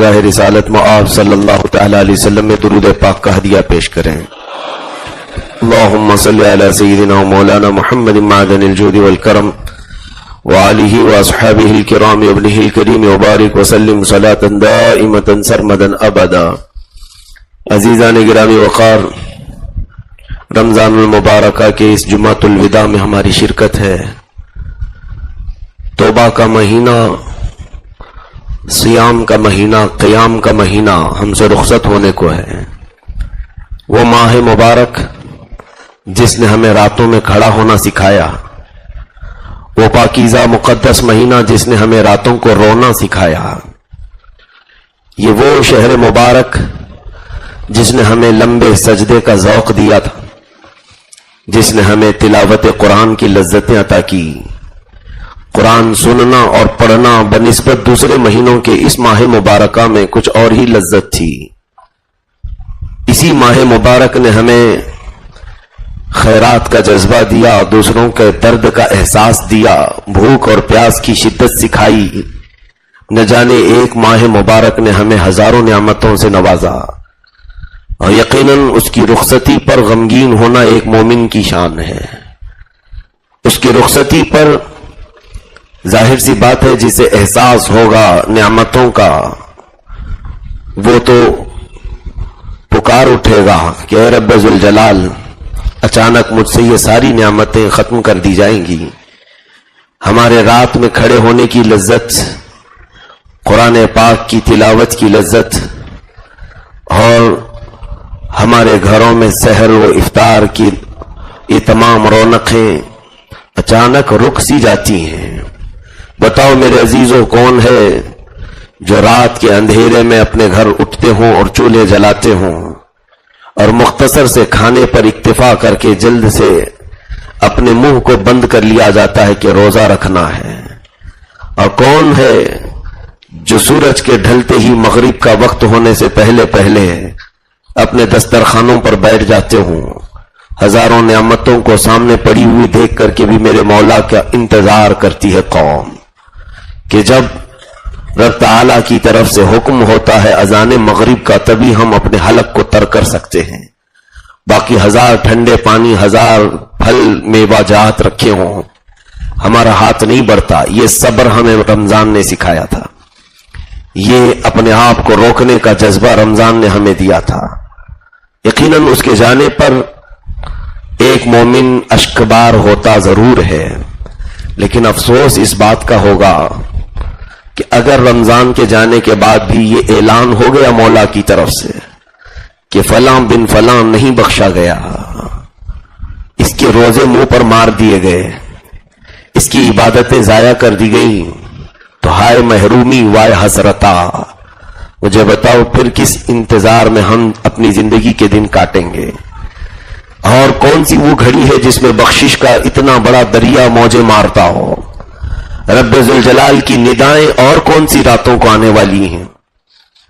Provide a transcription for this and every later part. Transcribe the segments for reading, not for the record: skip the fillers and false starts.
راہ رسالت معاذ صلی اللہ تعالی علیہ وسلم میں درود پاک کا ہدیہ پیش کریں۔ اللہم صلی علی سیدنا و مولانا محمد معدن الجود والکرم وآلہ واصحابہ الکرام ابنہ الکریم وبارک وسلم صلاة دائمة سرمدا ابدا۔ عزیزان گرامی وقار، رمضان المبارکہ کے اس جمعۃ الوداع میں ہماری شرکت ہے۔ توبہ کا مہینہ، صیام کا مہینہ، قیام کا مہینہ ہم سے رخصت ہونے کو ہے۔ وہ ماہ مبارک جس نے ہمیں راتوں میں کھڑا ہونا سکھایا، وہ پاکیزہ مقدس مہینہ جس نے ہمیں راتوں کو رونا سکھایا، یہ وہ شہر مبارک جس نے ہمیں لمبے سجدے کا ذوق دیا تھا، جس نے ہمیں تلاوت قرآن کی لذتیں عطا کی۔ قرآن سننا اور پڑھنا بنسبت دوسرے مہینوں کے اس ماہ مبارکہ میں کچھ اور ہی لذت تھی۔ اسی ماہ مبارک نے ہمیں خیرات کا جذبہ دیا، دوسروں کے درد کا احساس دیا، بھوک اور پیاس کی شدت سکھائی۔ نہ جانے ایک ماہ مبارک نے ہمیں ہزاروں نعمتوں سے نوازا، اور یقیناً اس کی رخصتی پر غمگین ہونا ایک مومن کی شان ہے۔ اس کی رخصتی پر ظاہر سی بات ہے جسے احساس ہوگا نعمتوں کا، وہ تو پکار اٹھے گا کہ اے رب ذوالجلال، اچانک مجھ سے یہ ساری نعمتیں ختم کر دی جائیں گی۔ ہمارے رات میں کھڑے ہونے کی لذت، قرآن پاک کی تلاوت کی لذت، اور ہمارے گھروں میں سحر و افطار کی یہ تمام رونقیں اچانک رک سی جاتی ہیں۔ بتاؤ میرے عزیزوں، کون ہے جو رات کے اندھیرے میں اپنے گھر اٹھتے ہوں اور چولہے جلاتے ہوں اور مختصر سے کھانے پر اکتفا کر کے جلد سے اپنے منہ کو بند کر لیا جاتا ہے کہ روزہ رکھنا ہے؟ اور کون ہے جو سورج کے ڈھلتے ہی مغرب کا وقت ہونے سے پہلے پہلے اپنے دسترخوانوں پر بیٹھ جاتے ہوں، ہزاروں نعمتوں کو سامنے پڑی ہوئی دیکھ کر کے بھی میرے مولا کا انتظار کرتی ہے قوم کہ جب رب تعالیٰ کی طرف سے حکم ہوتا ہے اذان مغرب کا، تبھی ہم اپنے حلق کو تر کر سکتے ہیں۔ باقی ہزار ٹھنڈے پانی، ہزار پھل میوہ جات رکھے ہوں، ہمارا ہاتھ نہیں بڑھتا۔ یہ صبر ہمیں رمضان نے سکھایا تھا، یہ اپنے آپ کو روکنے کا جذبہ رمضان نے ہمیں دیا تھا۔ یقیناً اس کے جانے پر ایک مومن اشکبار ہوتا ضرور ہے، لیکن افسوس اس بات کا ہوگا کہ اگر رمضان کے جانے کے بعد بھی یہ اعلان ہو گیا مولا کی طرف سے کہ فلاں بن فلاں نہیں بخشا گیا، اس کے روزے منہ پر مار دیے گئے، اس کی عبادتیں ضائع کر دی گئی، تو ہائے محرومی وائے حسرتا، مجھے بتاؤ پھر کس انتظار میں ہم اپنی زندگی کے دن کاٹیں گے؟ اور کون سی وہ گھڑی ہے جس میں بخشش کا اتنا بڑا دریا موجیں مارتا ہو؟ رب ذوالجلال کی ندائیں اور کون سی راتوں کو آنے والی ہیں؟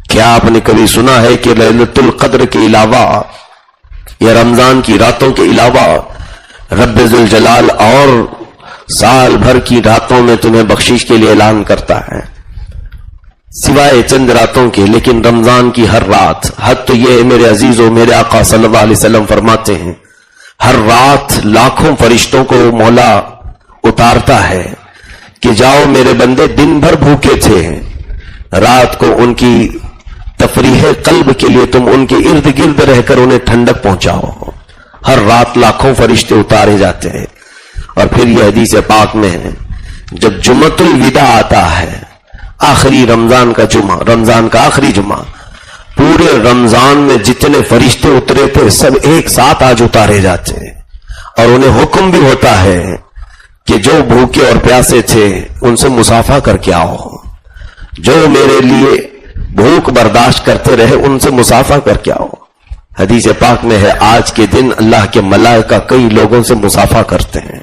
کیا آپ نے کبھی سنا ہے کہ لیلۃ القدر کے علاوہ یا رمضان کی راتوں کے علاوہ رب ذوالجلال اور سال بھر کی راتوں میں تمہیں بخشش کے لیے اعلان کرتا ہے، سوائے چند راتوں کے؟ لیکن رمضان کی ہر رات، حد تو یہ ہے میرے عزیزوں، میرے آقا صلی اللہ علیہ وسلم فرماتے ہیں ہر رات لاکھوں فرشتوں کو مولا اتارتا ہے کہ جاؤ میرے بندے دن بھر بھوکے تھے، رات کو ان کی تفریح قلب کے لیے تم ان کے ارد گرد رہ کر انہیں ٹھنڈک پہنچاؤ۔ ہر رات لاکھوں فرشتے اتارے جاتے ہیں۔ اور پھر یہ حدیث پاک میں ہے جب جمعۃ الوداع آتا ہے، آخری رمضان کا جمعہ، رمضان کا آخری جمعہ، پورے رمضان میں جتنے فرشتے اترے تھے سب ایک ساتھ آج اتارے جاتے ہیں، اور انہیں حکم بھی ہوتا ہے کہ جو بھوکے اور پیاسے تھے ان سے مصافحہ کر کے آؤ، جو میرے لیے بھوک برداشت کرتے رہے ان سے مصافحہ کر کے آؤ۔ حدیث پاک میں ہے آج کے دن اللہ کے ملائکہ کئی لوگوں سے مصافحہ کرتے ہیں۔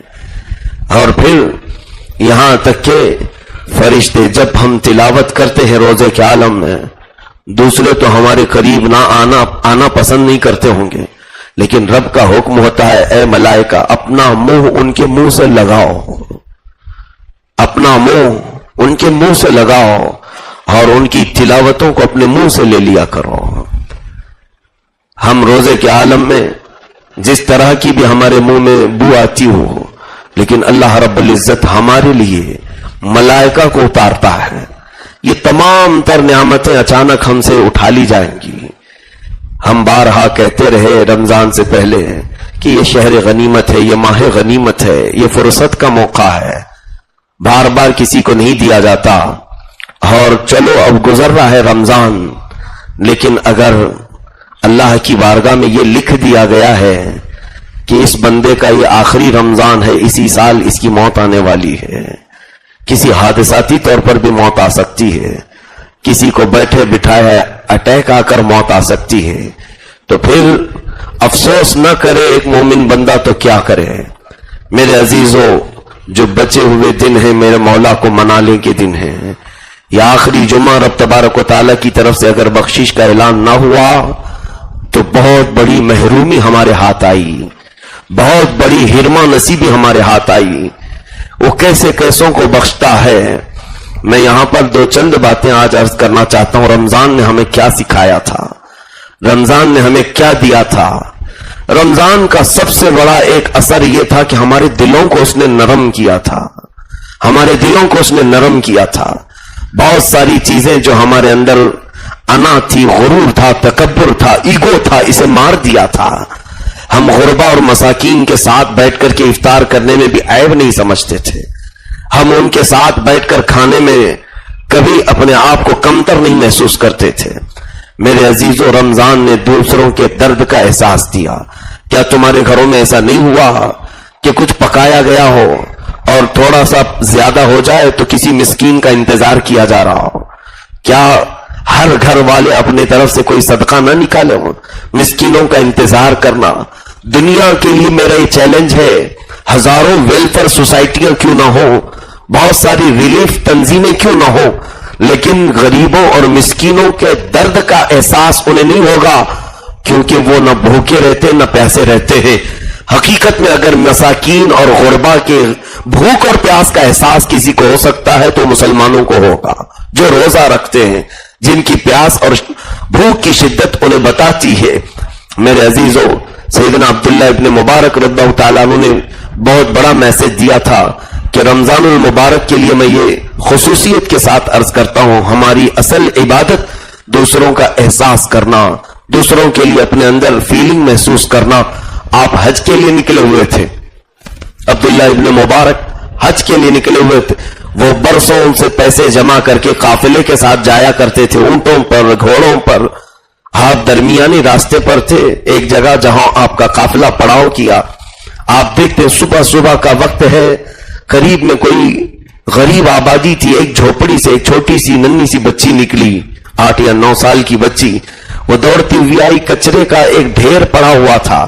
اور پھر یہاں تک کہ فرشتے جب ہم تلاوت کرتے ہیں روزے کے عالم میں، دوسرے تو ہمارے قریب نہ آنا پسند نہیں کرتے ہوں گے، لیکن رب کا حکم ہوتا ہے اے ملائکہ اپنا منہ ان کے منہ سے لگاؤ، اپنا منہ ان کے منہ سے لگاؤ اور ان کی تلاوتوں کو اپنے منہ سے لے لیا کرو. ہم روزے کے عالم میں جس طرح کی بھی ہمارے منہ میں بو آتی ہو، لیکن اللہ رب العزت ہمارے لیے ملائکہ کو اتارتا ہے. یہ تمام تر نعمتیں اچانک ہم سے اٹھا لی جائیں گی. ہم بارہا کہتے رہے رمضان سے پہلے کہ یہ شہر غنیمت ہے، یہ ماہ غنیمت ہے، یہ فرصت کا موقع ہے، بار بار کسی کو نہیں دیا جاتا. اور چلو اب گزر رہا ہے رمضان، لیکن اگر اللہ کی بارگاہ میں یہ لکھ دیا گیا ہے کہ اس بندے کا یہ آخری رمضان ہے، اسی سال اس کی موت آنے والی ہے، کسی حادثاتی طور پر بھی موت آ سکتی ہے، کسی کو بیٹھے بٹھائے اٹیک آ کر موت آ سکتی ہے، تو پھر افسوس نہ کرے ایک مومن بندہ تو کیا کرے. میرے عزیزوں، جو بچے ہوئے دن ہیں میرے مولا کو منانے کے دن ہیں. یہ آخری جمعہ رب تبارک و تعالیٰ کی طرف سے اگر بخشش کا اعلان نہ ہوا تو بہت بڑی محرومی ہمارے ہاتھ آئی، بہت بڑی ہرما نصیبی ہمارے ہاتھ آئی. وہ کیسے کیسوں کو بخشتا ہے. میں یہاں پر دو چند باتیں آج عرض کرنا چاہتا ہوں. رمضان نے ہمیں کیا سکھایا تھا، رمضان نے ہمیں کیا دیا تھا. رمضان کا سب سے بڑا ایک اثر یہ تھا کہ ہمارے دلوں کو اس نے نرم کیا تھا، ہمارے دلوں کو اس نے نرم کیا تھا. بہت ساری چیزیں جو ہمارے اندر انا تھی، غرور تھا، تکبر تھا، ایگو تھا، اسے مار دیا تھا. ہم غربا اور مساکین کے ساتھ بیٹھ کر کے افطار کرنے میں بھی عیب نہیں سمجھتے تھے. ہم ان کے ساتھ بیٹھ کر کھانے میں کبھی اپنے آپ کو کمتر نہیں محسوس کرتے تھے. میرے عزیزوں، رمضان نے دوسروں کے درد کا احساس دیا. کیا تمہارے گھروں میں ایسا نہیں ہوا کہ کچھ پکایا گیا ہو اور تھوڑا سا زیادہ ہو جائے تو کسی مسکین کا انتظار کیا جا رہا ہو؟ کیا ہر گھر والے اپنے طرف سے کوئی صدقہ نہ نکالے ہو؟ مسکینوں کا انتظار کرنا دنیا کے لیے میرا یہ چیلنج ہے. ہزاروں ویلفیئر سوسائٹیاں کیوں نہ ہو، بہت ساری ریلیف تنظیمیں کیوں نہ ہو، لیکن غریبوں اور مسکینوں کے درد کا احساس انہیں نہیں ہوگا، کیونکہ وہ نہ بھوکے رہتے نہ پیاسے رہتے ہیں. حقیقت میں اگر مساکین اور غربا کے بھوک اور پیاس کا احساس کسی کو ہو سکتا ہے تو مسلمانوں کو ہوگا، جو روزہ رکھتے ہیں، جن کی پیاس اور بھوک کی شدت انہیں بتاتی ہے. میرے عزیزوں، سیدنا عبداللہ ابن مبارک رضی اللہ تعالیٰ عنہ نے بہت بڑا میسج دیا تھا کہ رمضان المبارک کے لیے میں یہ خصوصیت کے ساتھ عرض کرتا ہوں، ہماری اصل عبادت دوسروں کا احساس کرنا، دوسروں کے لیے اپنے اندر فیلنگ محسوس کرنا. آپ حج کے لیے نکلے ہوئے تھے، عبداللہ ابن مبارک حج کے لیے نکلے ہوئے تھے. وہ برسوں سے پیسے جمع کر کے قافلے کے ساتھ جایا کرتے تھے، اونٹوں پر، گھوڑوں پر. آپ درمیانی راستے پر تھے، ایک جگہ جہاں آپ کا قافلہ پڑاؤ کیا. آپ دیکھتے صبح صبح کا وقت ہے، قریب میں کوئی غریب آبادی تھی، ایک جھوپڑی سے ایک چھوٹی سی ننھی سی بچی نکلی، 8 یا 9 سال کی بچی. وہ دوڑتی ہوئی آئی، کچرے کا ایک ڈھیر پڑا ہوا تھا،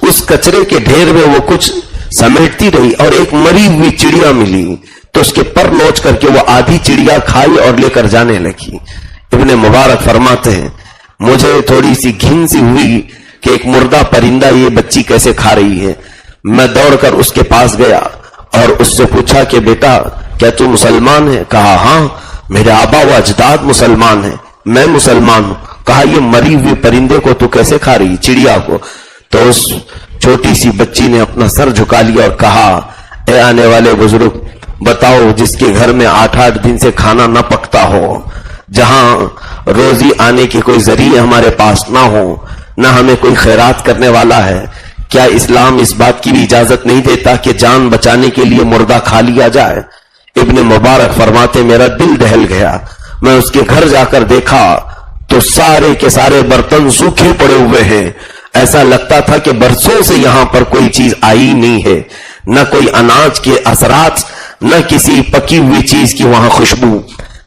اس کچرے کے ڈھیر میں وہ کچھ سمیٹتی رہی اور ایک مری ہوئی چڑیا ملی تو اس کے پر نوچ کر کے وہ آدھی چڑیا کھائی اور لے کر جانے لگی. ابن مبارک فرماتے ہیں مجھے تھوڑی سی گھن سی ہوئی کہ ایک مردہ پرندہ یہ بچی کیسے کھا رہی ہے. میں دوڑ کر اس کے پاس گیا اور اس سے پوچھا کہ بیٹا کیا تو مسلمان ہے؟ کہا ہاں، میرے آبا و اجداد مسلمان ہیں، میں مسلمان ہوں. کہا یہ مری ہوئی پرندے کو تو کیسے کھا رہی، چڑیا کو؟ تو اس چھوٹی سی بچی نے اپنا سر جھکا لیا اور کہا اے آنے والے بزرگ، بتاؤ جس کے گھر میں 8 دن سے کھانا نہ پکتا ہو، جہاں روزی آنے کے کوئی ذریعے ہمارے پاس نہ ہو، نہ ہمیں کوئی خیرات کرنے والا ہے، کیا اسلام اس بات کی بھی اجازت نہیں دیتا کہ جان بچانے کے لیے مردہ کھا لیا جائے؟ ابن مبارک فرماتے میرا دل دہل گیا. میں اس کے گھر جا کر دیکھا تو سارے کے سارے برتن سوکھے پڑے ہوئے ہیں. ایسا لگتا تھا کہ برسوں سے یہاں پر کوئی چیز آئی نہیں ہے، نہ کوئی اناج کے اثرات، نہ کسی پکی ہوئی چیز کی وہاں خوشبو.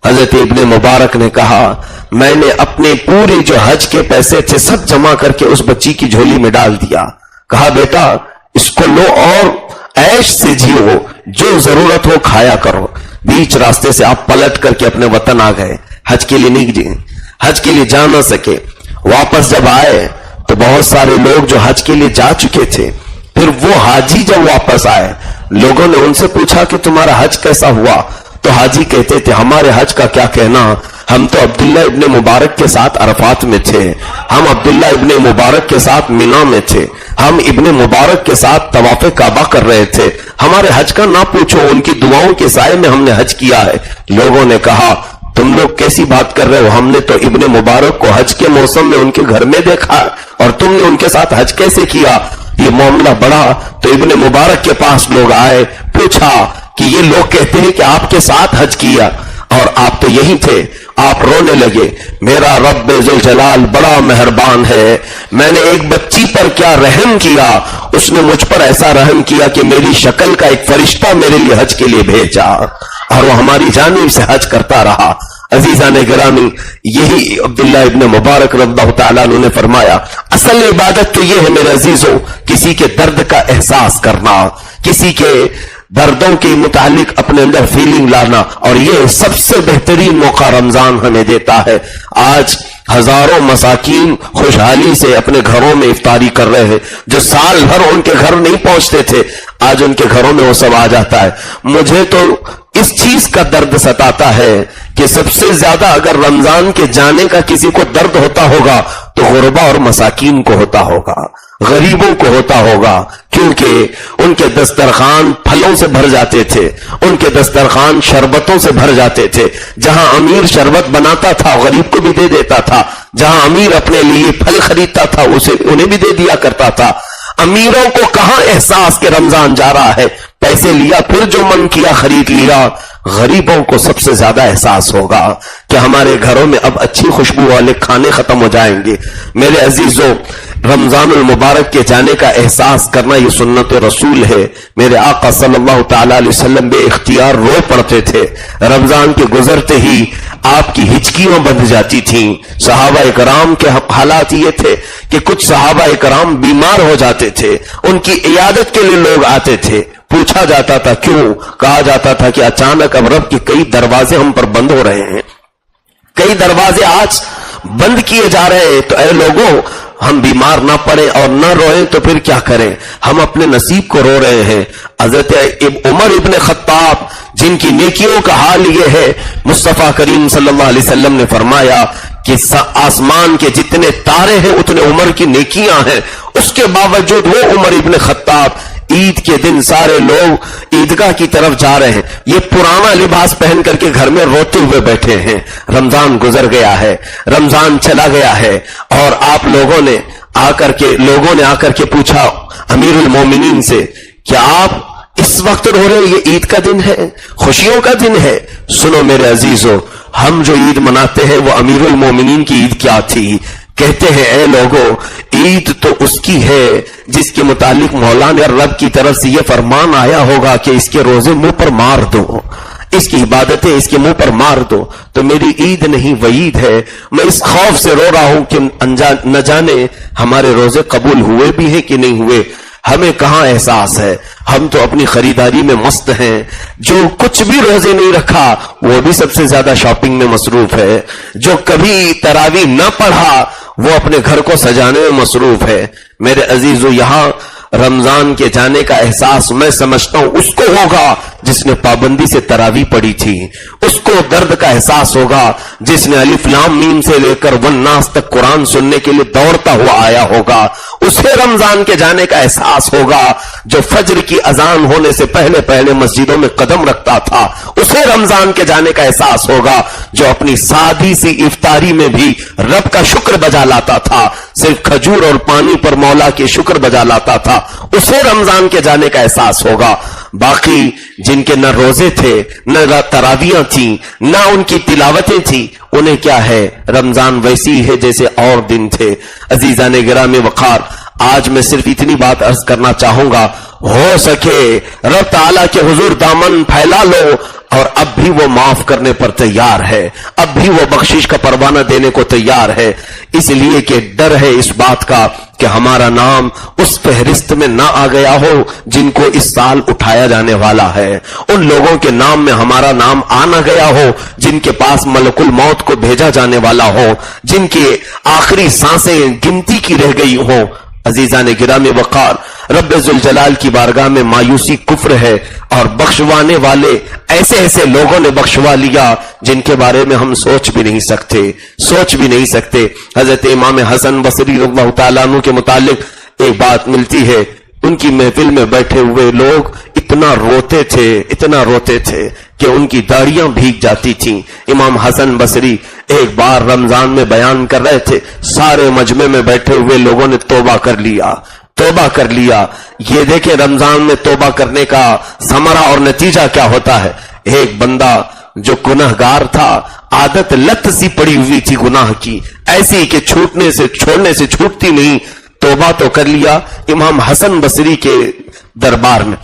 حضرت ابن مبارک نے کہا میں نے اپنے پورے جو حج کے پیسے تھے سب جمع کر کے اس بچی کی جھولی میں ڈال دیا. کہا بیٹا اس کو لو اور عیش سے جیو، جو ضرورت ہو کھایا کرو. بیچ راستے سے آپ پلٹ کر کے اپنے وطن آ گئے، حج کے لیے نہیں گئے، حج کے لیے جا نہ سکے. واپس جب آئے تو بہت سارے لوگ جو حج کے لیے جا چکے تھے، پھر وہ حاجی جب واپس آئے، لوگوں نے ان سے پوچھا کہ تمہارا حج کیسا ہوا؟ تو حاجی کہتے تھے ہمارے حج کا کیا کہنا، ہم تو عبداللہ ابن مبارک کے ساتھ عرفات میں تھے، ہم عبداللہ ابن مبارک کے ساتھ مینا میں تھے، ہم ابن مبارک کے ساتھ طواف کعبہ کر رہے تھے، ہمارے حج کا نہ پوچھو، ان کی دعاؤں کے سائے میں ہم نے حج کیا ہے۔ لوگوں نے کہا تم لوگ کیسی بات کر رہے ہو، ہم نے تو ابن مبارک کو حج کے موسم میں ان کے گھر میں دیکھا اور تم نے ان کے ساتھ حج کیسے کیا؟ یہ معاملہ بڑھا تو ابن مبارک کے پاس لوگ آئے، پوچھا کہ یہ لوگ کہتے ہیں کہ آپ کے ساتھ حج کیا اور آپ تو یہی تھے۔ آپ رونے لگے، میرا رب ذوالجلال بڑا مہربان ہے، میں نے ایک بچی پر کیا رحم کیا، اس نے مجھ پر ایسا رحم کیا کہ میری شکل کا ایک فرشتہ میرے لیے حج کے لیے بھیجا اور وہ ہماری جانب سے حج کرتا رہا۔ عزیزان گرامی، یہی عبداللہ ابن مبارک رضی اللہ تعالیٰ عنہ نے فرمایا اصل عبادت تو یہ ہے میرے عزیزوں، کسی کے درد کا احساس کرنا، کسی کے دردوں کے متعلق اپنے اندر فیلنگ لانا، اور یہ سب سے بہترین موقع رمضان ہمیں دیتا ہے۔ آج ہزاروں مساکین خوشحالی سے اپنے گھروں میں افطاری کر رہے ہیں، جو سال بھر ان کے گھر نہیں پہنچتے تھے، آج ان کے گھروں میں وہ سب آ جاتا ہے۔ مجھے تو اس چیز کا درد ستاتا ہے کہ سب سے زیادہ اگر رمضان کے جانے کا کسی کو درد ہوتا ہوگا تو غربا اور مساکین کو ہوتا ہوگا، غریبوں کو ہوتا ہوگا، کیونکہ ان کے دسترخوان پھلوں سے بھر جاتے تھے، ان کے دسترخوان شربتوں سے بھر جاتے تھے۔ جہاں امیر شربت بناتا تھا غریب کو بھی دے دیتا تھا، جہاں امیر اپنے لیے پھل خریدتا تھا اسے انہیں بھی دے دیا کرتا تھا۔ امیروں کو کہاں احساس کہ رمضان جا رہا ہے، پیسے لیا پھر جو من کیا خرید لیا۔ غریبوں کو سب سے زیادہ احساس ہوگا کہ ہمارے گھروں میں اب اچھی خوشبو والے کھانے ختم ہو جائیں گے۔ میرے عزیزوں، رمضان المبارک کے جانے کا احساس کرنا یہ سنت رسول ہے۔ میرے آقا صلی اللہ تعالی علیہ وسلم بے اختیار رو پڑتے تھے، رمضان کے گزرتے ہی آپ کی ہچکیاں بندھ جاتی تھیں۔ صحابہ کرام کے حالات یہ تھے کہ کچھ صحابہ کرام بیمار ہو جاتے تھے، ان کی عیادت کے لیے لوگ آتے تھے، پوچھا جاتا تھا کیوں؟ کہا جاتا تھا کہ اچانک اب رب کے کئی دروازے ہم پر بند ہو رہے ہیں، کئی دروازے آج بند کیے جا رہے ہیں، تو اے لوگوں ہم بیمار نہ پڑیں اور نہ روئیں تو پھر کیا کریں؟ ہم اپنے نصیب کو رو رہے ہیں۔ حضرت عمر ابن خطاب جن کی نیکیوں کا حال یہ ہے، مصطفیٰ کریم صلی اللہ علیہ وسلم نے فرمایا کہ آسمان کے جتنے تارے ہیں اتنے عمر کی نیکیاں ہیں، اس کے باوجود وہ عمر ابن خطاب عید کے دن سارے لوگ عیدگاہ کی طرف جا رہے ہیں، یہ پرانا لباس پہن کر کے گھر میں روتے ہوئے بیٹھے ہیں۔ رمضان گزر گیا ہے، رمضان چلا گیا ہے، اور آپ لوگوں نے آ کر کے پوچھا امیر المومنین سے کیا آپ اس وقت رو رہے ہیں؟ یہ عید کا دن ہے، خوشیوں کا دن ہے۔ سنو میرے عزیزو، ہم جو عید مناتے ہیں وہ امیر المومنین کی عید کیا تھی؟ کہتے ہیں اے لوگوں، عید تو اس کی ہے جس کے متعلق مولا نے رب کی طرف سے یہ فرمان آیا ہوگا کہ اس کے روزے منہ پر مار دو، اس کی عبادتیں اس کے منہ پر مار دو۔ تو میری عید نہیں وعید ہے، میں اس خوف سے رو رہا ہوں کہ نہ جانے ہمارے روزے قبول ہوئے بھی ہیں کہ نہیں ہوئے۔ ہمیں کہاں احساس ہے، ہم تو اپنی خریداری میں مست ہیں۔ جو کچھ بھی روزے نہیں رکھا وہ بھی سب سے زیادہ شاپنگ میں مصروف ہے، جو کبھی تراویح نہ پڑھا وہ اپنے گھر کو سجانے میں مصروف ہے۔ میرے عزیزو، یہاں رمضان کے جانے کا احساس میں سمجھتا ہوں اس کو ہوگا جس نے پابندی سے تراویح پڑھی تھی، اس کو درد کا احساس ہوگا جس نے الف لام میم سے لے کر والناس تک قرآن سننے کے لیے دوڑتا ہوا آیا ہوگا، اسے رمضان کے جانے کا احساس ہوگا جو فجر کی اذان ہونے سے پہلے پہلے مسجدوں میں قدم رکھتا تھا، اسے رمضان کے جانے کا احساس ہوگا جو اپنی سادی سی افطاری میں بھی رب کا شکر بجا لاتا تھا، صرف کھجور اور پانی پر مولا کے شکر بجا لاتا تھا، اسے رمضان کے جانے کا احساس ہوگا۔ باقی جن کے نہ روزے تھے، نہ تراویاں تھیں، نہ ان کی تلاوتیں تھیں، انہیں کیا ہے؟ رمضان ویسی ہے جیسے اور دن تھے۔ عزیزان گرامی وقار، آج میں صرف اتنی بات عرض کرنا چاہوں گا، ہو سکے رب تعالیٰ کے حضور دامن پھیلا لو، اور اب بھی وہ معاف کرنے پر تیار ہے، اب بھی وہ بخشش کا پروانہ دینے کو تیار ہے، اس لیے کہ ڈر ہے اس بات کا کہ ہمارا نام اس فہرست میں نہ آ گیا ہو جن کو اس سال اٹھایا جانے والا ہے، ان لوگوں کے نام میں ہمارا نام آ نہ گیا ہو جن کے پاس ملک الموت کو بھیجا جانے والا ہو، جن کی آخری سانسیں گنتی کی رہ گئی ہوں۔ عزیزان گرامی وقار، رب ذوالجلال کی بارگاہ میں مایوسی کفر ہے، اور بخشوانے والے ایسے ایسے لوگوں نے بخشوا لیا جن کے بارے میں ہم سوچ بھی نہیں سکتے. حضرت امام حسن بصری رضی اللہ تعالیٰ عنہ کے متعلق ایک بات ملتی ہے، ان کی محفل میں بیٹھے ہوئے لوگ اتنا روتے تھے کہ ان کی داڑیاں بھیگ جاتی تھیں. امام حسن بصری ایک بار رمضان میں بیان کر رہے تھے، سارے مجمع میں بیٹھے ہوئے لوگوں نے توبہ کر لیا. یہ دیکھیں رمضان میں توبہ کرنے کا ثمرہ اور نتیجہ کیا ہوتا ہے. ایک بندہ جو گنہگار تھا، عادت لت سی پڑی ہوئی تھی گناہ کی، ایسی کہ چھوڑنے سے چھوٹتی نہیں، توبہ تو کر لیا. امام حسن بصری کے دربار میں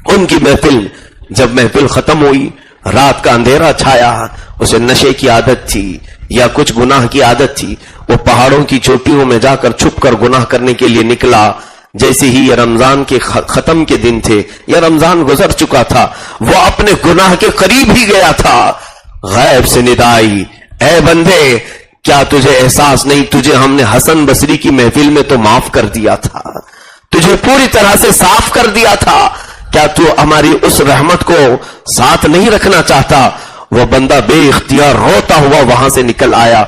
ان کی جب محفل ختم ہوئی، رات کا اندھیرا چھایا، اسے نشے کی عادت تھی یا کچھ گناہ کی عادت تھی، وہ پہاڑوں کی چوٹیوں میں جا کر چھپ کر گناہ کرنے کے لیے نکلا. جیسے ہی یہ رمضان کے ختم کے دن تھے یا رمضان گزر چکا تھا، وہ اپنے گناہ کے قریب ہی گیا تھا، غیب سے ندا آئی، اے بندے کیا تجھے احساس نہیں، تجھے ہم نے حسن بصری کی محفل میں تو معاف کر دیا تھا، تجھے پوری طرح سے صاف کر دیا تھا، کیا تو ہماری اس رحمت کو ساتھ نہیں رکھنا چاہتا؟ وہ بندہ بے اختیار روتا ہوا وہاں سے نکل آیا.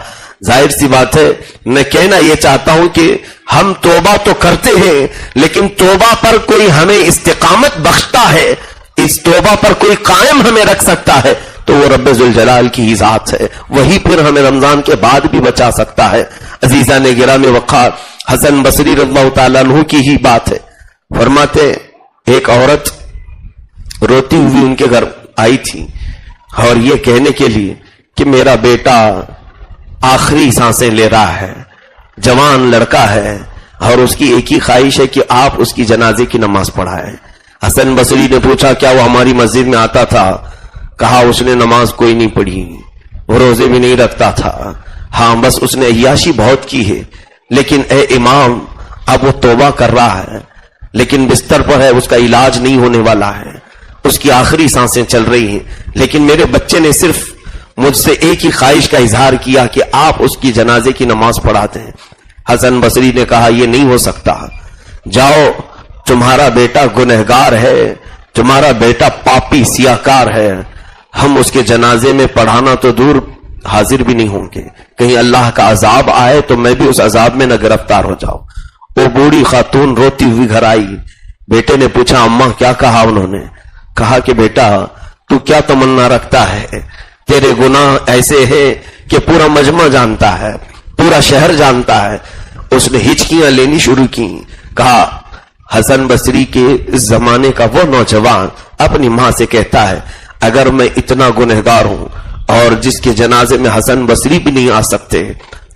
ظاہر سی بات ہے، میں کہنا یہ چاہتا ہوں کہ ہم توبہ تو کرتے ہیں، لیکن توبہ پر کوئی ہمیں استقامت بخشتا ہے، اس توبہ پر کوئی قائم ہمیں رکھ سکتا ہے تو وہ رب ذوالجلال کی ہی ذات ہے، وہی پھر ہمیں رمضان کے بعد بھی بچا سکتا ہے. عزیزان گرامی وقار، حسن بصری رضی اللہ تعالیٰ عنہ کی ہی بات ہے. فرماتے ایک عورت روتی ہوئی ان کے گھر آئی تھی اور یہ کہنے کے لیے کہ میرا بیٹا آخری سانسیں لے رہا ہے، جوان لڑکا ہے، اور اس کی ایک ہی خواہش ہے کہ آپ اس کی جنازے کی نماز پڑھائیں. حسن بصری نے پوچھا کیا وہ ہماری مسجد میں آتا تھا؟ کہا اس نے نماز کوئی نہیں پڑھی، وہ روزے بھی نہیں رکھتا تھا، ہاں بس اس نے عیاشی بہت کی ہے. لیکن اے امام، اب وہ توبہ کر رہا ہے لیکن بستر پر ہے، اس کا علاج نہیں ہونے والا ہے، اس کی آخری سانسیں چل رہی ہیں، لیکن میرے بچے نے صرف مجھ سے ایک ہی خواہش کا اظہار کیا کہ آپ اس کی جنازے کی نماز پڑھاتے ہیں. حسن بصری نے کہا یہ نہیں ہو سکتا، جاؤ، تمہارا بیٹا گنہگار ہے، تمہارا بیٹا پاپی سیاہکار ہے، ہم اس کے جنازے میں پڑھانا تو دور حاضر بھی نہیں ہوں گے، کہیں اللہ کا عذاب آئے تو میں بھی اس عذاب میں نہ گرفتار ہو جاؤں. وہ بوڑھی خاتون روتی ہوئی گھر آئی. بیٹے نے پوچھا اماں کیا کہا؟ انہوں نے کہا کہ بیٹا تو کیا تمنا رکھتا ہے؟ تیرے گناہ ایسے ہیں کہ پورا مجمع جانتا ہے، پورا شہر جانتا ہے. اس نے ہچکیاں لینی شروع کی. کہا حسن بصری کے اس زمانے کا وہ نوجوان اپنی ماں سے کہتا ہے اگر میں اتنا گنہگار ہوں اور جس کے جنازے میں حسن بصری بھی نہیں آ سکتے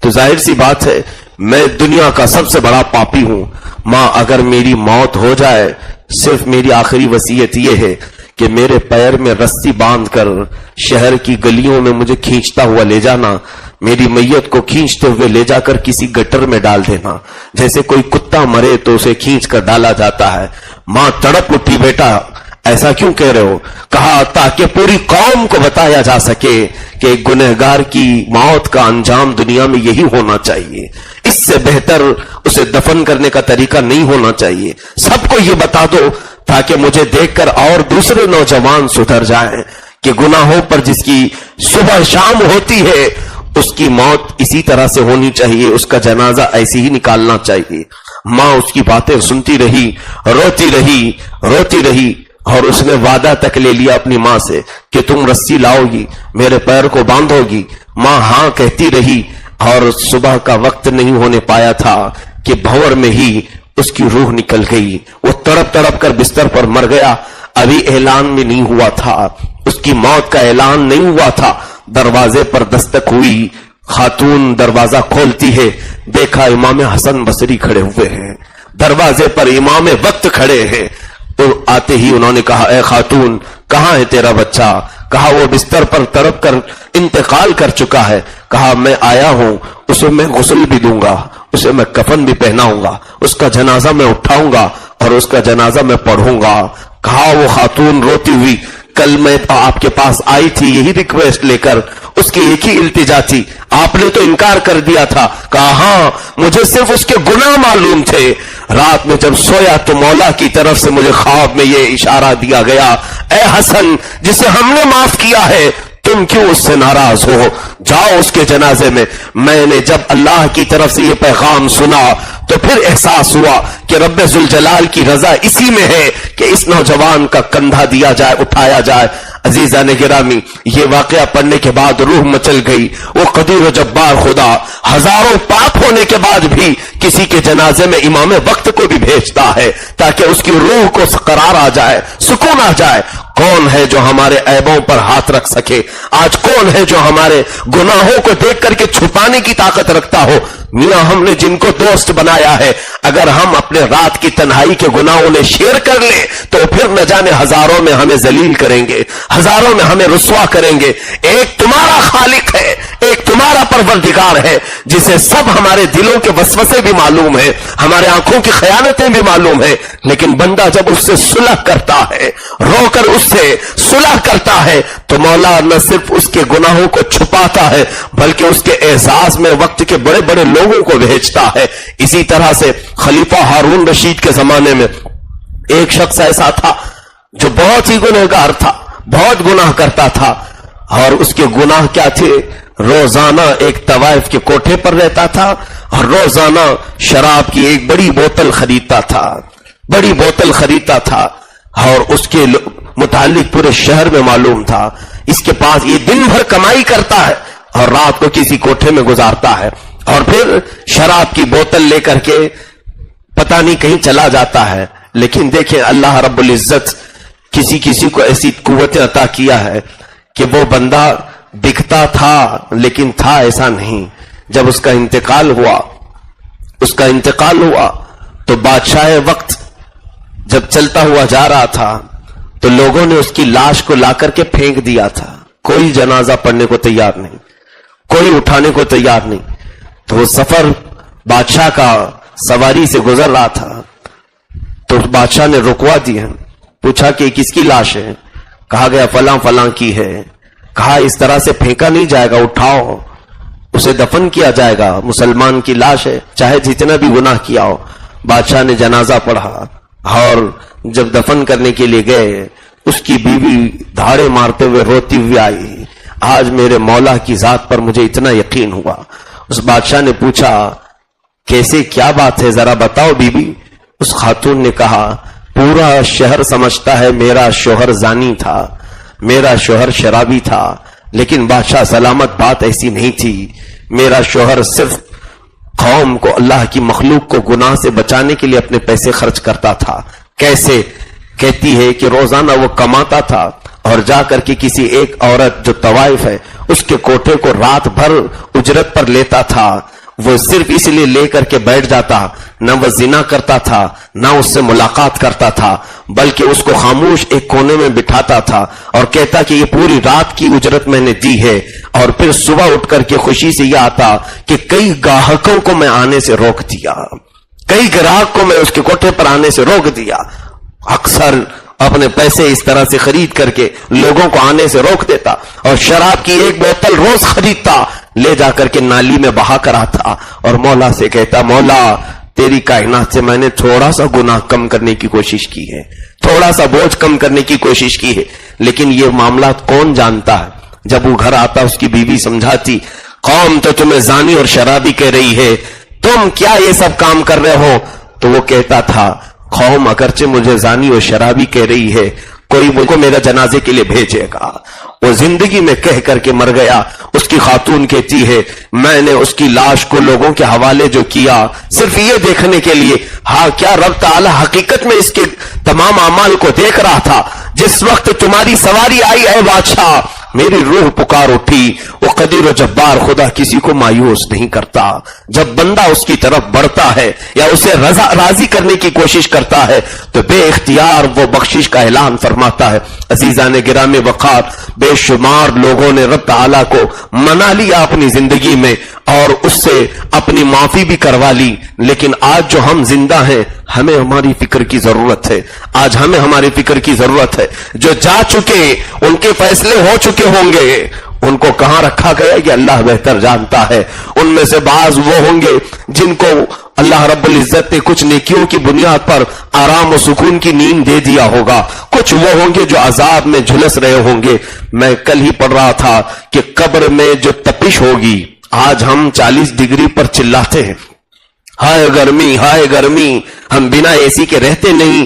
تو ظاہر سی بات ہے میں دنیا کا سب سے بڑا پاپی ہوں. ماں اگر میری موت ہو جائے صرف میری آخری وصیت یہ ہے کہ میرے پیر میں رسی باندھ کر شہر کی گلیوں میں مجھے کھینچتا ہوا لے جانا، میری میت کو کھینچتے ہوئے لے جا کر کسی گٹر میں ڈال دینا، جیسے کوئی کتا مرے تو اسے کھینچ کر ڈالا جاتا ہے. ماں تڑپ اٹھی بیٹا ایسا کیوں کہہ رہے ہو؟ کہا تاکہ پوری قوم کو بتایا جا سکے کہ ایک گنہگار کی موت کا انجام دنیا میں یہی ہونا چاہیے، اس سے بہتر اسے دفن کرنے کا طریقہ نہیں ہونا چاہیے. سب کو یہ بتا دو تاکہ مجھے دیکھ کر اور دوسرے نوجوان سدھر جائیں کہ گناہوں پر جس کی صبح شام ہوتی ہے اس کی موت اسی طرح سے ہونی چاہیے، اس کا جنازہ ایسے ہی نکالنا چاہیے. ماں اس کی باتیں سنتی رہی، روتی رہی اور اس نے وعدہ تک لے لیا اپنی ماں سے کہ تم رسی لاؤ گی، میرے پیر کو باندھو گی. ماں ہاں کہتی رہی اور صبح کا وقت نہیں ہونے پایا تھا کہ بھنور میں ہی اس کی روح نکل گئی. وہ تڑپ کر بستر پر مر گیا. ابھی اعلان بھی نہیں ہوا تھا، اس کی موت کا اعلان نہیں ہوا تھا. دروازے پر دستک ہوئی، خاتون دروازہ کھولتی ہے، دیکھا امام حسن بصری کھڑے ہوئے ہیں، دروازے پر امام وقت کھڑے ہیں. تو آتے ہی انہوں نے کہا اے خاتون کہاں ہے تیرا بچہ؟ کہا وہ بستر پر تڑپ کر انتقال کر چکا ہے. کہا میں آیا ہوں، اسے میں غسل بھی دوں گا، اسے میں کفن بھی پہناؤں گا، اس کا جنازہ میں اٹھاؤں گا اور اس کا جنازہ میں پڑھوں گا. کہا وہ خاتون روتی ہوئی کل میں آپ کے پاس آئی تھی یہی ریکویسٹ لے کر, اس کی ایک ہی التجا تھی. آپ نے تو انکار کر دیا تھا, کہا ہاں مجھے صرف اس کے گناہ معلوم تھے. رات میں جب سویا تو مولا کی طرف سے مجھے خواب میں یہ اشارہ دیا گیا, اے حسن جسے ہم نے معاف کیا ہے تم کیوں اس سے ناراض ہو, جاؤ اس کے جنازے میں. میں نے جب اللہ کی طرف سے یہ پیغام سنا تو پھر احساس ہوا کہ رب ذوالجلال کی رضا اسی میں ہے کہ اس نوجوان کا کندھا دیا جائے, اٹھایا جائے. عزیزان گرامی, یہ واقعہ پڑھنے کے بعد روح مچل گئی. وہ قدیر و جبار خدا ہزاروں پاپ ہونے کے بعد بھی کسی کے جنازے میں امام وقت کو بھی بھیجتا ہے تاکہ اس کی روح کو قرار آ جائے, سکون آ جائے. کون ہے جو ہمارے عیبوں پر ہاتھ رکھ سکے؟ آج کون ہے جو ہمارے گناہوں کو دیکھ کر کے چھپانے کی طاقت رکھتا ہو؟ میاں ہم نے جن کو دوست بنایا ہے, اگر ہم اپنے رات کی تنہائی کے گناہوں نے شیئر کر لیں تو پھر نہ جانے ہزاروں میں ہمیں ذلیل کریں گے, ہزاروں میں ہمیں رسوا کریں گے. ایک تمہارا خالق ہے, ایک تمہارا پروردگار ہے جسے سب ہمارے دلوں کے وسوسے بھی معلوم ہے, ہمارے آنکھوں کی خیانتیں بھی معلوم ہے. لیکن بندہ جب اس سے صلح کرتا ہے, رو کر اس سے صلح کرتا ہے, تو مولا نہ صرف اس کے گناہوں کو چھپاتا ہے بلکہ اس کے اعزاز میں وقت کے بڑے بڑے لوگوں کو بھیجتا ہے. اسی طرح سے خلیفہ ہارون رشید کے زمانے میں ایک شخص ایسا تھا جو بہت ہی گنہگار تھا, بہت گناہ کرتا تھا. اور اس کے گناہ کیا تھے؟ روزانہ ایک طوائف کے کوٹھے پر رہتا تھا اور روزانہ شراب کی ایک بڑی بوتل خریدتا تھا, بڑی بوتل خریدتا تھا. اور اس کے متعلق پورے شہر میں معلوم تھا اس کے پاس یہ دن بھر کمائی کرتا ہے اور رات کو کسی کوٹھے میں گزارتا ہے اور پھر شراب کی بوتل لے کر کے پتہ نہیں کہیں چلا جاتا ہے. لیکن دیکھیں اللہ رب العزت کسی کسی کو ایسی قوت عطا کیا ہے کہ وہ بندہ دکھتا تھا لیکن تھا ایسا نہیں. جب اس کا انتقال ہوا تو بادشاہ وقت جب چلتا ہوا جا رہا تھا تو لوگوں نے اس کی لاش کو لا کر کے پھینک دیا تھا. کوئی جنازہ پڑھنے کو تیار نہیں, کوئی اٹھانے کو تیار نہیں. تو وہ سفر بادشاہ کا سواری سے گزر رہا تھا تو بادشاہ نے رکوا دیا, پوچھا کہ کس کی لاش ہے؟ کہا گیا فلاں فلاں کی ہے. کہا اس طرح سے پھینکا نہیں جائے گا, اٹھاؤ اسے دفن کیا جائے گا, مسلمان کی لاش ہے چاہے جتنا بھی گناہ کیا ہو. بادشاہ نے جنازہ پڑھا اور جب دفن کرنے کے لیے گئے اس کی بیوی دھاڑے مارتے ہوئے روتی ہوئی آئی, آج میرے مولا کی ذات پر مجھے اتنا یقین ہوا. اس بادشاہ نے پوچھا کیسے, کیا بات ہے ذرا بتاؤ بیوی. اس خاتون نے کہا پورا شہر سمجھتا ہے میرا شوہر زانی تھا, میرا شوہر شرابی تھا, لیکن بادشاہ سلامت بات ایسی نہیں تھی. میرا شوہر صرف قوم کو, اللہ کی مخلوق کو گناہ سے بچانے کے لیے اپنے پیسے خرچ کرتا تھا. کیسے؟ کہتی ہے کہ روزانہ وہ کماتا تھا اور جا کر کے کسی ایک عورت جو طوائف ہے اس کے کوٹھے کو رات بھر اجرت پر لیتا تھا. وہ صرف اس لیے لے کر کے بیٹھ جاتا, نہ وہ زنا کرتا تھا نہ اس سے ملاقات کرتا تھا, بلکہ اس کو خاموش ایک کونے میں بٹھاتا تھا اور کہتا کہ یہ پوری رات کی اجرت میں نے دی ہے. اور پھر صبح اٹھ کر کے خوشی سے یہ آتا کہ کئی گاہکوں کو میں آنے سے روک دیا, کئی گراہک کو میں اس کے کوٹھے پر آنے سے روک دیا. اکثر اپنے پیسے اس طرح سے خرید کر کے لوگوں کو آنے سے روک دیتا اور شراب کی ایک بوتل روز خریدتا, لے جا کر کے نالی میں بہا کر آتا اور مولا سے کہتا مولا تیری کائنات سے میں نے تھوڑا سا گناہ کم کرنے کی کوشش کی ہے, تھوڑا سا بوجھ کم کرنے کی کوشش کی ہے, لیکن یہ معاملات کون جانتا ہے. جب وہ گھر آتا اس کی بیوی سمجھاتی قوم تو تمہیں زانی اور شرابی کہہ رہی ہے, تم کیا یہ سب کام کر رہے ہو؟ تو وہ کہتا تھا قوم اگرچہ مجھے زانی اور شرابی کہہ رہی ہے, کوئی مجھ کو میرا جنازے کے لیے بھیجے گا. وہ زندگی میں کہہ کر کے مر گیا. اس کی خاتون کہتی ہے میں نے اس کی لاش کو لوگوں کے حوالے جو کیا صرف یہ دیکھنے کے لیے, ہاں کیا رب تعالی حقیقت میں اس کے تمام اعمال کو دیکھ رہا تھا. جس وقت تمہاری سواری آئی اے بادشاہ میری روح پکار اٹھی. وہ قدیر و جبار خدا کسی کو مایوس نہیں کرتا. جب بندہ اس کی طرف بڑھتا ہے یا اسے راضی کرنے کی کوشش کرتا ہے تو بے اختیار وہ بخشش کا اعلان فرماتا ہے. عزیزان گرامی وقار, بے شمار لوگوں نے رب تعالیٰ کو منا لیا اپنی زندگی میں اور اس سے اپنی معافی بھی کروا لی. لیکن آج جو ہم زندہ ہیں ہمیں ہماری فکر کی ضرورت ہے. آج ہمیں ہماری فکر کی ضرورت ہے. جو جا چکے ان کے فیصلے ہو چکے ہوں گے, ان کو کہاں رکھا گیا یہ اللہ بہتر جانتا ہے. ان میں سے بعض وہ ہوں گے جن کو اللہ رب العزت نے کچھ نیکیوں کی بنیاد پر آرام و سکون کی نیند دے دیا ہوگا. کچھ وہ ہوں گے جو عذاب میں جھلس رہے ہوں گے. میں کل ہی پڑھ رہا تھا کہ قبر میں جو تپش ہوگی, آج ہم 40 ڈگری پر چلاتے ہیں, ہائے گرمی ہائے گرمی, ہم بنا اے سی کے رہتے نہیں.